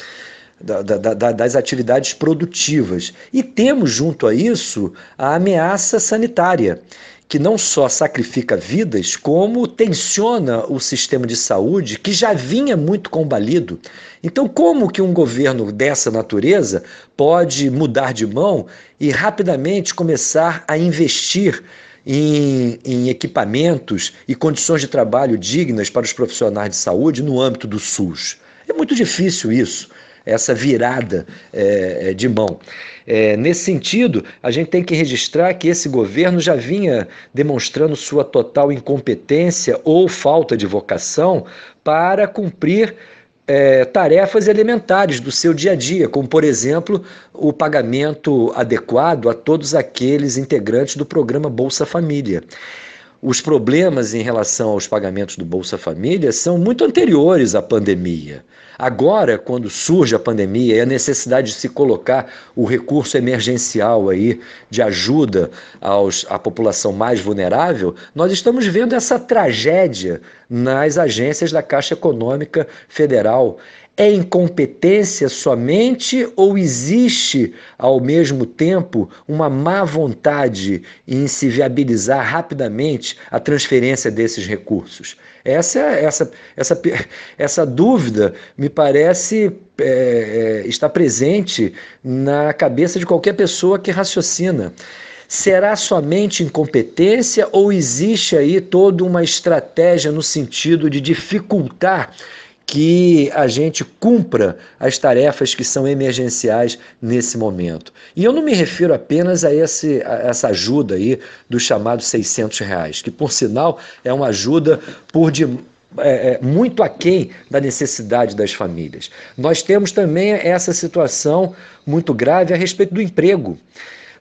das atividades produtivas. E temos junto a isso a ameaça sanitária, que não só sacrifica vidas, como tensiona o sistema de saúde, que já vinha muito combalido. Então, como que um governo dessa natureza pode mudar de mão e rapidamente começar a investir em equipamentos e condições de trabalho dignas para os profissionais de saúde no âmbito do SUS? É muito difícil isso, essa virada de mão. Nesse sentido, a gente tem que registrar que esse governo já vinha demonstrando sua total incompetência ou falta de vocação para cumprir tarefas elementares do seu dia a dia, como, por exemplo, o pagamento adequado a todos aqueles integrantes do programa Bolsa Família. Os problemas em relação aos pagamentos do Bolsa Família são muito anteriores à pandemia. Agora, quando surge a pandemia e a necessidade de se colocar o recurso emergencial aí de ajuda à população mais vulnerável, nós estamos vendo essa tragédia nas agências da Caixa Econômica Federal. É incompetência somente ou existe, ao mesmo tempo, uma má vontade em se viabilizar rapidamente a transferência desses recursos? Essa dúvida me parece estar presente na cabeça de qualquer pessoa que raciocina. Será somente incompetência ou existe aí toda uma estratégia no sentido de dificultar que a gente cumpra as tarefas que são emergenciais nesse momento? E eu não me refiro apenas a essa ajuda aí dos chamados R$600, que, por sinal, é uma ajuda muito aquém da necessidade das famílias. Nós temos também essa situação muito grave a respeito do emprego.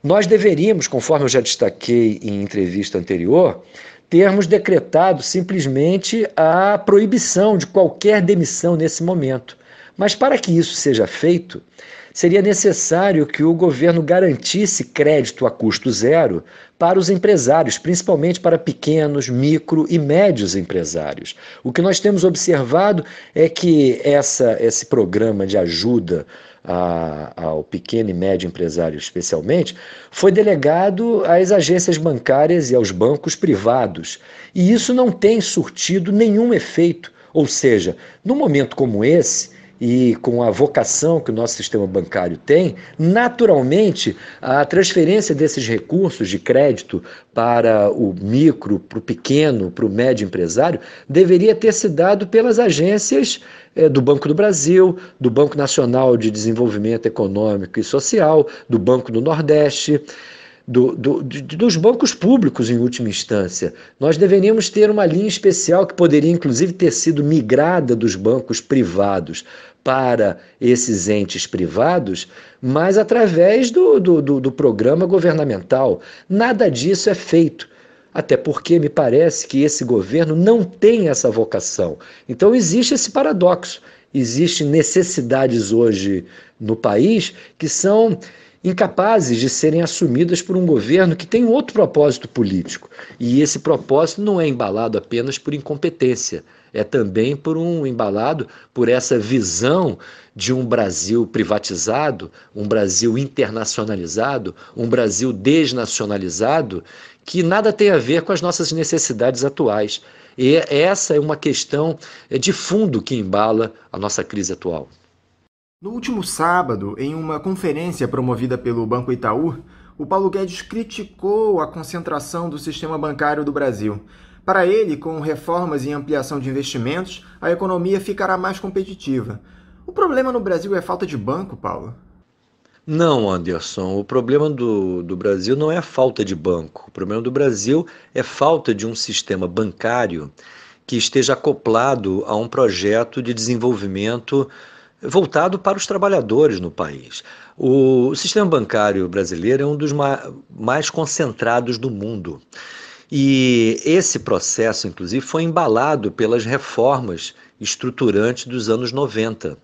Nós deveríamos, conforme eu já destaquei em entrevista anterior, termos decretado simplesmente a proibição de qualquer demissão nesse momento. Mas para que isso seja feito, seria necessário que o governo garantisse crédito a custo zero para os empresários, principalmente para pequenos, micro e médios empresários. O que nós temos observado é que esse programa de ajuda ao pequeno e médio empresário especialmente, foi delegado às agências bancárias e aos bancos privados. E isso não tem surtido nenhum efeito. Ou seja, num momento como esse, e com a vocação que o nosso sistema bancário tem, naturalmente a transferência desses recursos de crédito para o micro, para o pequeno, para o médio empresário, deveria ter se dado pelas agências do Banco do Brasil, do Banco Nacional de Desenvolvimento Econômico e Social, do Banco do Nordeste, dos bancos públicos em última instância. Nós deveríamos ter uma linha especial que poderia inclusive ter sido migrada dos bancos privados para esses entes privados, mas através do programa governamental. Nada disso é feito, até porque me parece que esse governo não tem essa vocação. Então existe esse paradoxo, existem necessidades hoje no país que são incapazes de serem assumidas por um governo que tem outro propósito político. E esse propósito não é embalado apenas por incompetência, é também embalado por essa visão de um Brasil privatizado, um Brasil internacionalizado, um Brasil desnacionalizado, que nada tem a ver com as nossas necessidades atuais. E essa é uma questão de fundo que embala a nossa crise atual. No último sábado, em uma conferência promovida pelo Banco Itaú, o Paulo Guedes criticou a concentração do sistema bancário do Brasil. Para ele, com reformas e ampliação de investimentos, a economia ficará mais competitiva. O problema no Brasil é falta de banco, Paulo? Não, Anderson, o problema do Brasil não é a falta de banco. O problema do Brasil é falta de um sistema bancário que esteja acoplado a um projeto de desenvolvimento voltado para os trabalhadores no país. O sistema bancário brasileiro é um dos mais concentrados do mundo. E esse processo, inclusive, foi embalado pelas reformas estruturantes dos anos 90.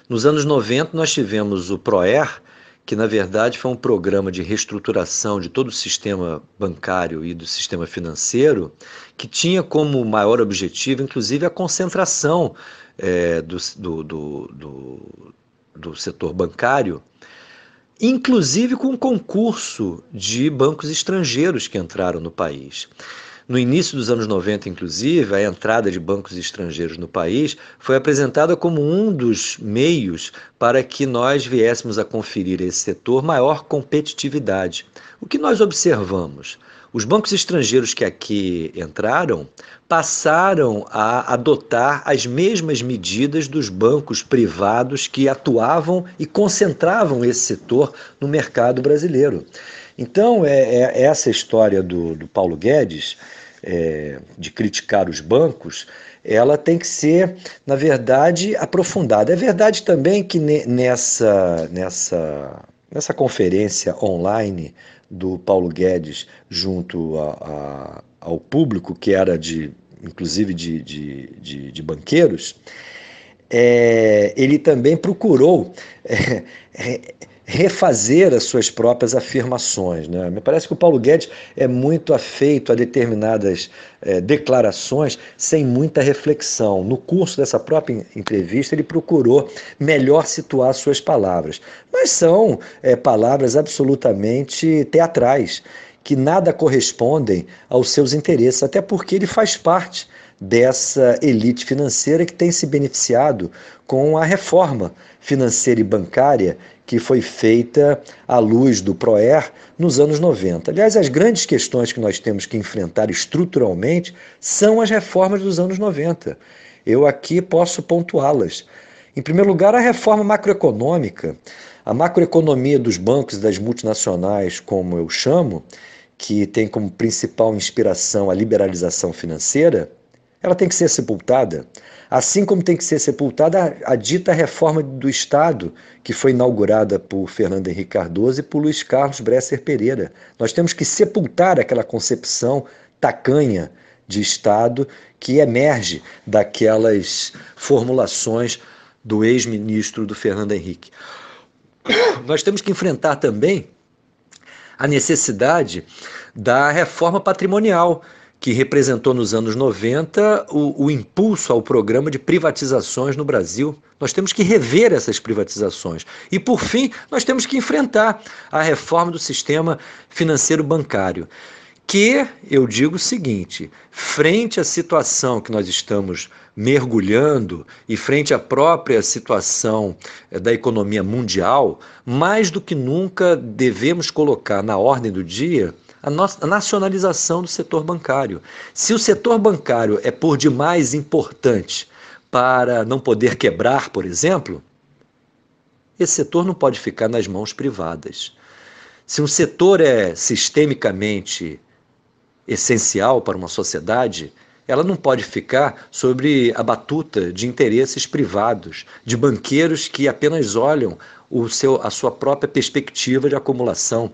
Nos anos 90, nós tivemos o PROER, que na verdade foi um programa de reestruturação de todo o sistema bancário e do sistema financeiro, que tinha como maior objetivo, inclusive, a concentração do setor bancário, inclusive com o concurso de bancos estrangeiros que entraram no país. No início dos anos 90, inclusive, a entrada de bancos estrangeiros no país foi apresentada como um dos meios para que nós viéssemos a conferir a esse setor maior competitividade. O que nós observamos? Os bancos estrangeiros que aqui entraram passaram a adotar as mesmas medidas dos bancos privados que atuavam e concentravam esse setor no mercado brasileiro. Então, essa história do Paulo Guedes, de criticar os bancos, ela tem que ser, na verdade, aprofundada. É verdade também que nessa conferência online do Paulo Guedes junto ao público, que era inclusive de banqueiros, ele também procurou refazer as suas próprias afirmações, né? Me parece que o Paulo Guedes é muito afeito a determinadas declarações sem muita reflexão. No curso dessa própria entrevista, ele procurou melhor situar suas palavras, mas são palavras absolutamente teatrais, que nada correspondem aos seus interesses, até porque ele faz parte dessa elite financeira que tem se beneficiado com a reforma financeira e bancária que foi feita à luz do PROER nos anos 90. Aliás, as grandes questões que nós temos que enfrentar estruturalmente são as reformas dos anos 90. Eu aqui posso pontuá-las. Em primeiro lugar, a reforma macroeconômica. A macroeconomia dos bancos e das multinacionais, como eu chamo, que tem como principal inspiração a liberalização financeira, ela tem que ser sepultada. Assim como tem que ser sepultada a dita reforma do Estado, que foi inaugurada por Fernando Henrique Cardoso e por Luiz Carlos Bresser Pereira. Nós temos que sepultar aquela concepção tacanha de Estado que emerge daquelas formulações do ex-ministro do Fernando Henrique. Nós temos que enfrentar também a necessidade da reforma patrimonial, que representou nos anos 90 o impulso ao programa de privatizações no Brasil. Nós temos que rever essas privatizações. E, por fim, nós temos que enfrentar a reforma do sistema financeiro bancário, que, eu digo o seguinte, frente à situação que nós estamos mergulhando e frente à própria situação da economia mundial, mais do que nunca devemos colocar na ordem do dia a nacionalização do setor bancário. Se o setor bancário é por demais importante para não poder quebrar, por exemplo, esse setor não pode ficar nas mãos privadas. Se um setor é sistemicamente essencial para uma sociedade, ela não pode ficar sob a batuta de interesses privados, de banqueiros que apenas olham a sua própria perspectiva de acumulação.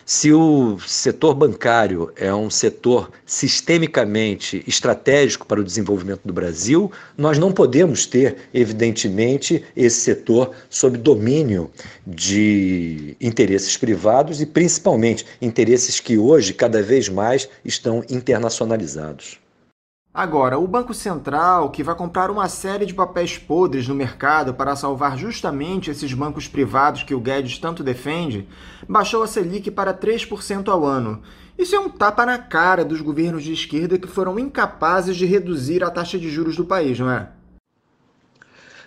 Se o setor bancário é um setor sistemicamente estratégico para o desenvolvimento do Brasil, nós não podemos ter, evidentemente, esse setor sob domínio de interesses privados e, principalmente, interesses que hoje, cada vez mais, estão internacionalizados. Agora, o Banco Central, que vai comprar uma série de papéis podres no mercado para salvar justamente esses bancos privados que o Guedes tanto defende, baixou a Selic para 3% ao ano. Isso é um tapa na cara dos governos de esquerda que foram incapazes de reduzir a taxa de juros do país, não é?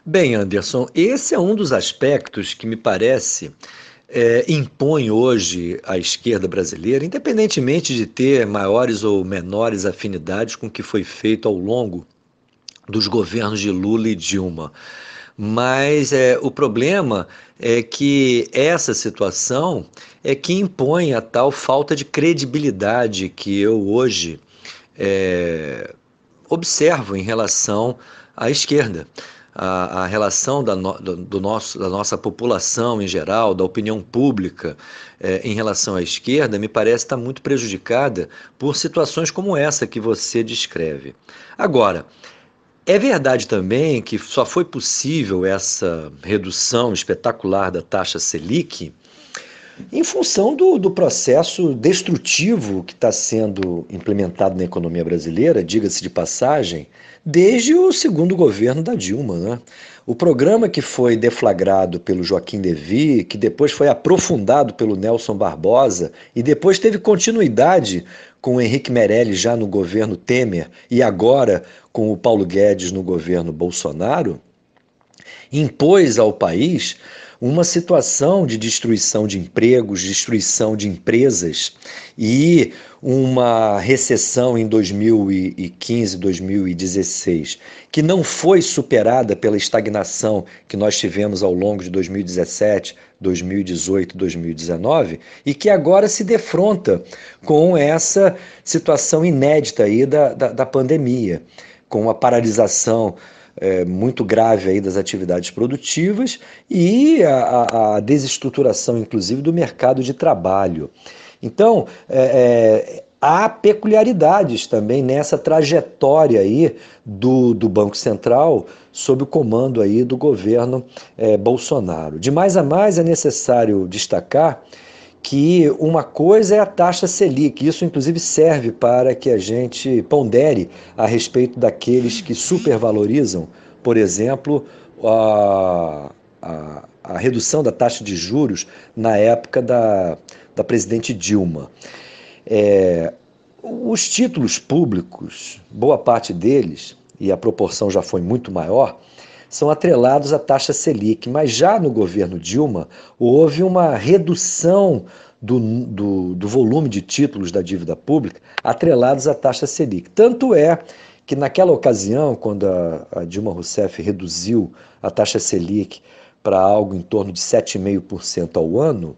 Bem, Anderson, esse é um dos aspectos que me parece impõe hoje a esquerda brasileira, independentemente de ter maiores ou menores afinidades com o que foi feito ao longo dos governos de Lula e Dilma. Mas o problema é que essa situação é que impõe a tal falta de credibilidade que eu hoje observo em relação à esquerda. A relação da nossa população em geral, da opinião pública em relação à esquerda, me parece estar muito prejudicada por situações como essa que você descreve. Agora, é verdade também que só foi possível essa redução espetacular da taxa Selic em função do processo destrutivo que está sendo implementado na economia brasileira, diga-se de passagem, desde o segundo governo da Dilma, né? O programa que foi deflagrado pelo Joaquim Levy, que depois foi aprofundado pelo Nelson Barbosa e depois teve continuidade com o Henrique Meirelles já no governo Temer e agora com o Paulo Guedes no governo Bolsonaro, impôs ao país uma situação de destruição de empregos, destruição de empresas e uma recessão em 2015, 2016, que não foi superada pela estagnação que nós tivemos ao longo de 2017, 2018, 2019 e que agora se defronta com essa situação inédita aí da pandemia, com a paralisação muito grave aí das atividades produtivas e a desestruturação, inclusive, do mercado de trabalho. Então, há peculiaridades também nessa trajetória aí do Banco Central sob o comando aí do governo Bolsonaro. De mais a mais, é necessário destacar que uma coisa é a taxa Selic, isso inclusive serve para que a gente pondere a respeito daqueles que supervalorizam, por exemplo, a redução da taxa de juros na época da presidente Dilma. Os títulos públicos, boa parte deles, e a proporção já foi muito maior, são atrelados à taxa Selic, mas já no governo Dilma houve uma redução do volume de títulos da dívida pública atrelados à taxa Selic. Tanto é que naquela ocasião, quando a Dilma Rousseff reduziu a taxa Selic para algo em torno de 7,5% ao ano,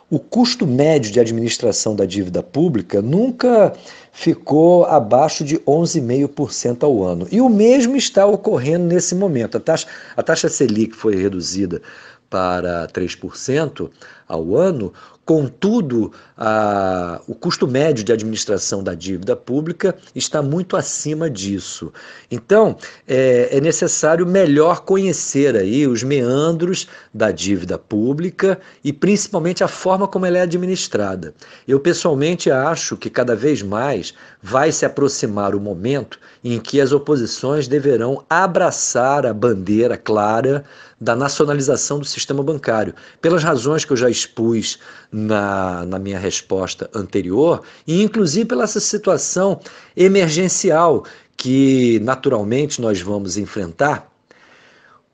o custo médio de administração da dívida pública nunca ficou abaixo de 11,5% ao ano. E o mesmo está ocorrendo nesse momento. A taxa Selic foi reduzida para 3% ao ano, contudo, o custo médio de administração da dívida pública está muito acima disso. Então, é necessário melhor conhecer aí os meandros da dívida pública e principalmente a forma como ela é administrada. Eu pessoalmente acho que cada vez mais vai se aproximar o momento em que as oposições deverão abraçar a bandeira clara da nacionalização do sistema bancário, pelas razões que eu já expus na minha resposta anterior, e inclusive pela essa situação emergencial que naturalmente nós vamos enfrentar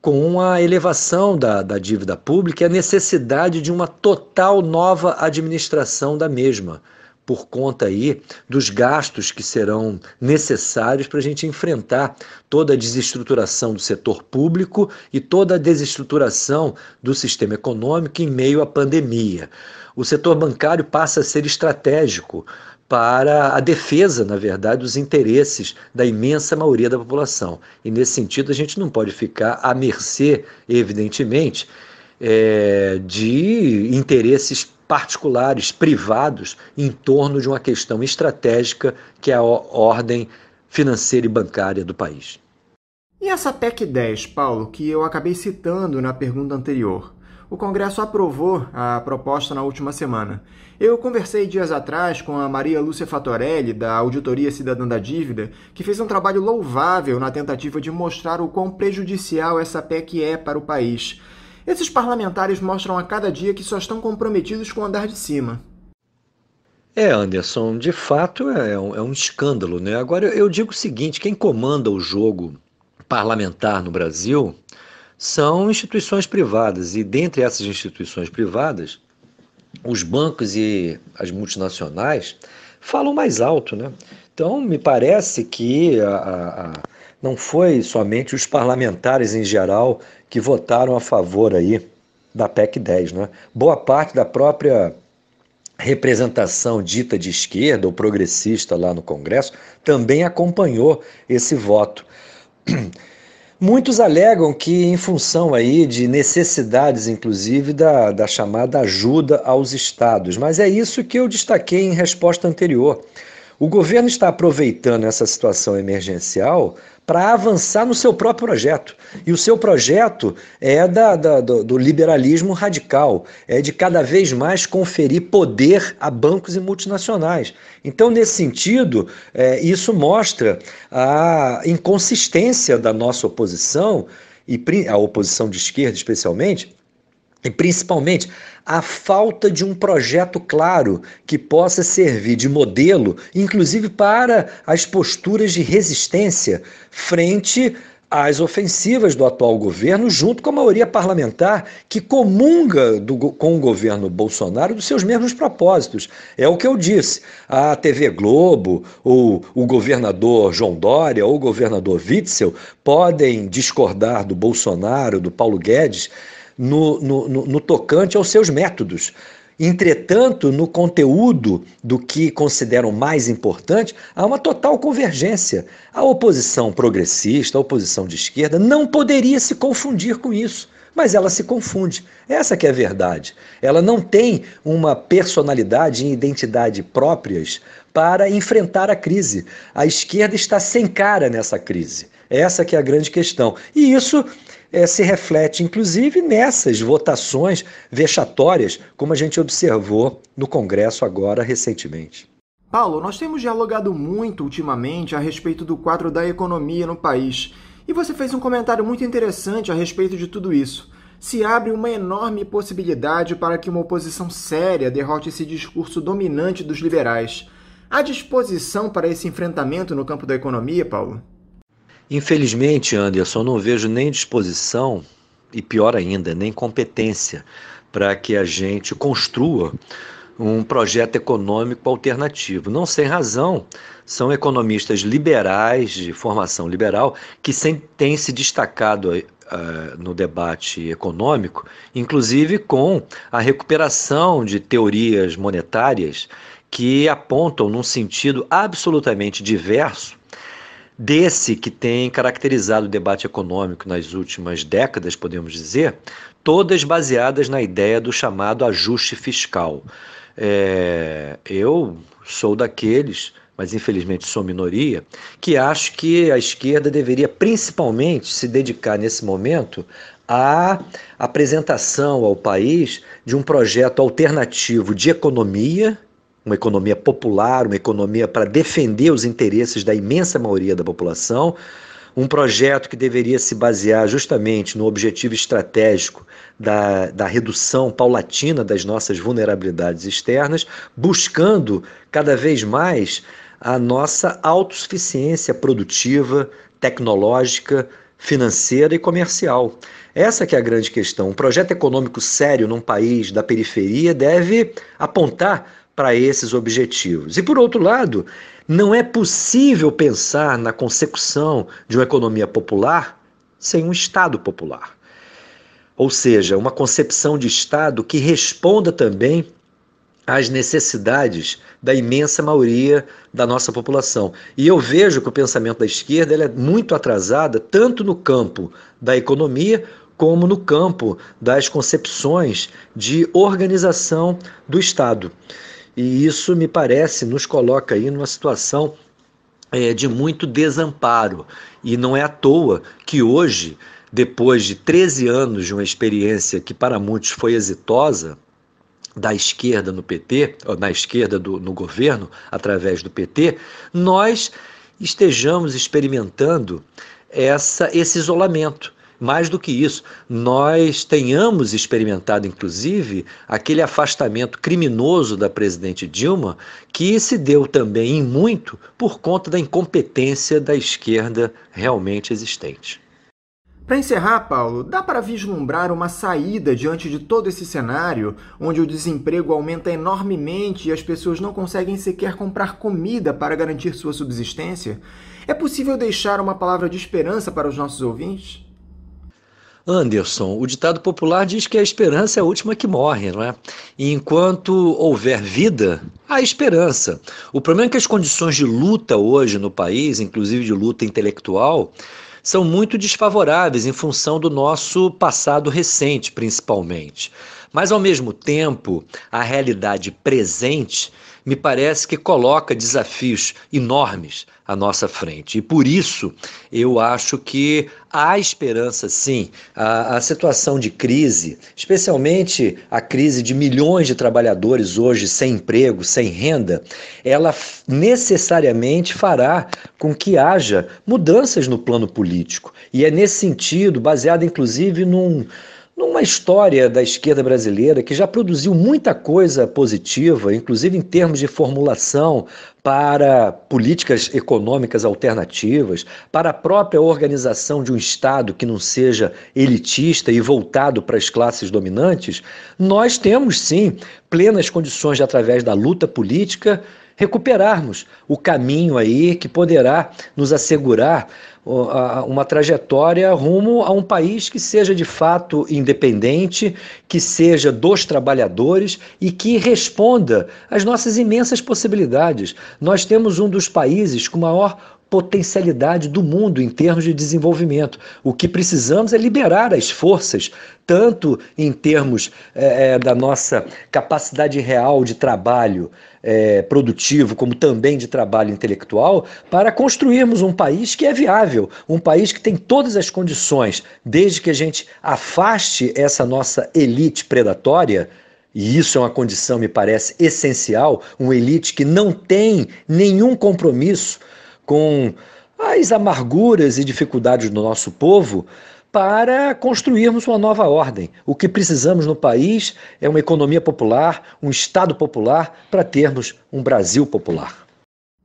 com a elevação da dívida pública e a necessidade de uma total nova administração da mesma, por conta aí dos gastos que serão necessários para a gente enfrentar toda a desestruturação do setor público e toda a desestruturação do sistema econômico em meio à pandemia. O setor bancário passa a ser estratégico para a defesa, na verdade, dos interesses da imensa maioria da população. E, nesse sentido, a gente não pode ficar à mercê, evidentemente, de interesses particulares, privados, em torno de uma questão estratégica que é a ordem financeira e bancária do país. E essa PEC 10, Paulo, que eu acabei citando na pergunta anterior? O Congresso aprovou a proposta na última semana. Eu conversei dias atrás com a Maria Lúcia Fatorelli, da Auditoria Cidadã da Dívida, que fez um trabalho louvável na tentativa de mostrar o quão prejudicial essa PEC é para o país. Esses parlamentares mostram a cada dia que só estão comprometidos com o andar de cima. Anderson, de fato é um escândalo, né? Agora eu digo o seguinte, quem comanda o jogo parlamentar no Brasil são instituições privadas, e dentre essas instituições privadas, os bancos e as multinacionais falam mais alto, né? Então, me parece que Não foi somente os parlamentares em geral que votaram a favor aí da PEC 10, né? Boa parte da própria representação dita de esquerda ou progressista lá no Congresso também acompanhou esse voto. Muitos alegam que em função aí de necessidades, inclusive, da chamada ajuda aos estados, mas é isso que eu destaquei em resposta anterior. O governo está aproveitando essa situação emergencial para avançar no seu próprio projeto. E o seu projeto é do liberalismo radical, é de cada vez mais conferir poder a bancos e multinacionais. Então, nesse sentido, isso mostra a inconsistência da nossa oposição, e a oposição de esquerda especialmente, e principalmente a falta de um projeto claro que possa servir de modelo, inclusive para as posturas de resistência frente às ofensivas do atual governo, junto com a maioria parlamentar que comunga com o governo Bolsonaro dos seus mesmos propósitos. É o que eu disse, a TV Globo, ou o governador João Dória, ou o governador Witzel podem discordar do Bolsonaro, do Paulo Guedes, no tocante aos seus métodos. Entretanto, no conteúdo do que consideram mais importante, há uma total convergência. A oposição progressista, a oposição de esquerda, não poderia se confundir com isso, mas ela se confunde. Essa que é a verdade. Ela não tem uma personalidade e identidade próprias para enfrentar a crise. A esquerda está sem cara nessa crise. Essa que é a grande questão. E isso se reflete, inclusive, nessas votações vexatórias, como a gente observou no Congresso agora recentemente. Paulo, nós temos dialogado muito ultimamente a respeito do quadro da economia no país. E você fez um comentário muito interessante a respeito de tudo isso. Se abre uma enorme possibilidade para que uma oposição séria derrote esse discurso dominante dos liberais. Há disposição para esse enfrentamento no campo da economia, Paulo? Infelizmente, Anderson, não vejo nem disposição e, pior ainda, nem competência para que a gente construa um projeto econômico alternativo. Não sem razão, são economistas liberais, de formação liberal, que têm se destacado no debate econômico, inclusive com a recuperação de teorias monetárias que apontam num sentido absolutamente diverso desse que tem caracterizado o debate econômico nas últimas décadas, podemos dizer, todas baseadas na ideia do chamado ajuste fiscal. Eu sou daqueles, mas infelizmente sou minoria, que acho que a esquerda deveria principalmente se dedicar nesse momento à apresentação ao país de um projeto alternativo de economia, uma economia popular, uma economia para defender os interesses da imensa maioria da população, um projeto que deveria se basear justamente no objetivo estratégico da redução paulatina das nossas vulnerabilidades externas, buscando cada vez mais a nossa autossuficiência produtiva, tecnológica, financeira e comercial. Essa que é a grande questão. Um projeto econômico sério num país da periferia deve apontar para esses objetivos. E, por outro lado, não é possível pensar na consecução de uma economia popular sem um Estado popular. Ou seja, uma concepção de Estado que responda também às necessidades da imensa maioria da nossa população. E eu vejo que o pensamento da esquerda é muito atrasada, tanto no campo da economia, como no campo das concepções de organização do Estado. E isso, me parece, nos coloca aí numa situação de muito desamparo. E não é à toa que hoje, depois de 13 anos de uma experiência que para muitos foi exitosa, da esquerda no PT, ou na esquerda no governo, através do PT, nós estejamos experimentando esse isolamento. Mais do que isso, nós tenhamos experimentado, inclusive, aquele afastamento criminoso da presidente Dilma, que se deu também em muito por conta da incompetência da esquerda realmente existente. Para encerrar, Paulo, dá para vislumbrar uma saída diante de todo esse cenário, onde o desemprego aumenta enormemente e as pessoas não conseguem sequer comprar comida para garantir sua subsistência? É possível deixar uma palavra de esperança para os nossos ouvintes? Anderson, o ditado popular diz que a esperança é a última que morre, não é? E enquanto houver vida, há esperança. O problema é que as condições de luta hoje no país, inclusive de luta intelectual, são muito desfavoráveis em função do nosso passado recente, principalmente. Mas, ao mesmo tempo, a realidade presente me parece que coloca desafios enormes à nossa frente. E por isso eu acho que há esperança, sim. A situação de crise, especialmente a crise de milhões de trabalhadores hoje sem emprego, sem renda, ela necessariamente fará com que haja mudanças no plano político. E é nesse sentido, baseado inclusive numa história da esquerda brasileira que já produziu muita coisa positiva, inclusive em termos de formulação para políticas econômicas alternativas, para a própria organização de um Estado que não seja elitista e voltado para as classes dominantes, nós temos sim plenas condições de, através da luta política, recuperarmos o caminho aí que poderá nos assegurar uma trajetória rumo a um país que seja de fato independente, que seja dos trabalhadores e que responda às nossas imensas possibilidades. Nós temos um dos países com maior potencialidade do mundo em termos de desenvolvimento. O que precisamos é liberar as forças, tanto em termos da nossa capacidade real de trabalho produtivo, como também de trabalho intelectual, para construirmos um país que é viável, um país que tem todas as condições, desde que a gente afaste essa nossa elite predatória. E isso é uma condição, me parece, essencial, uma elite que não tem nenhum compromisso com as amarguras e dificuldades do nosso povo, para construirmos uma nova ordem. O que precisamos no país é uma economia popular, um Estado popular, para termos um Brasil popular.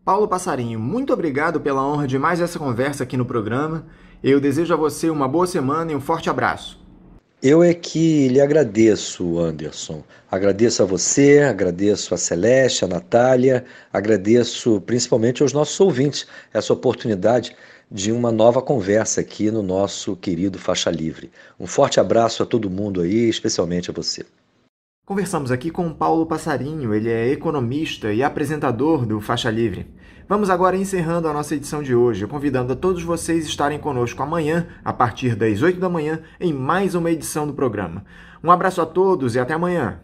Paulo Passarinho, muito obrigado pela honra de mais essa conversa aqui no programa. Eu desejo a você uma boa semana e um forte abraço. Eu é que lhe agradeço, Anderson. Agradeço a você, agradeço a Celeste, a Natália, agradeço principalmente aos nossos ouvintes essa oportunidade de uma nova conversa aqui no nosso querido Faixa Livre. Um forte abraço a todo mundo aí, especialmente a você. Conversamos aqui com o Paulo Passarinho, ele é economista e apresentador do Faixa Livre. Vamos agora encerrando a nossa edição de hoje, convidando a todos vocês a estarem conosco amanhã, a partir das 8 da manhã, em mais uma edição do programa. Um abraço a todos e até amanhã!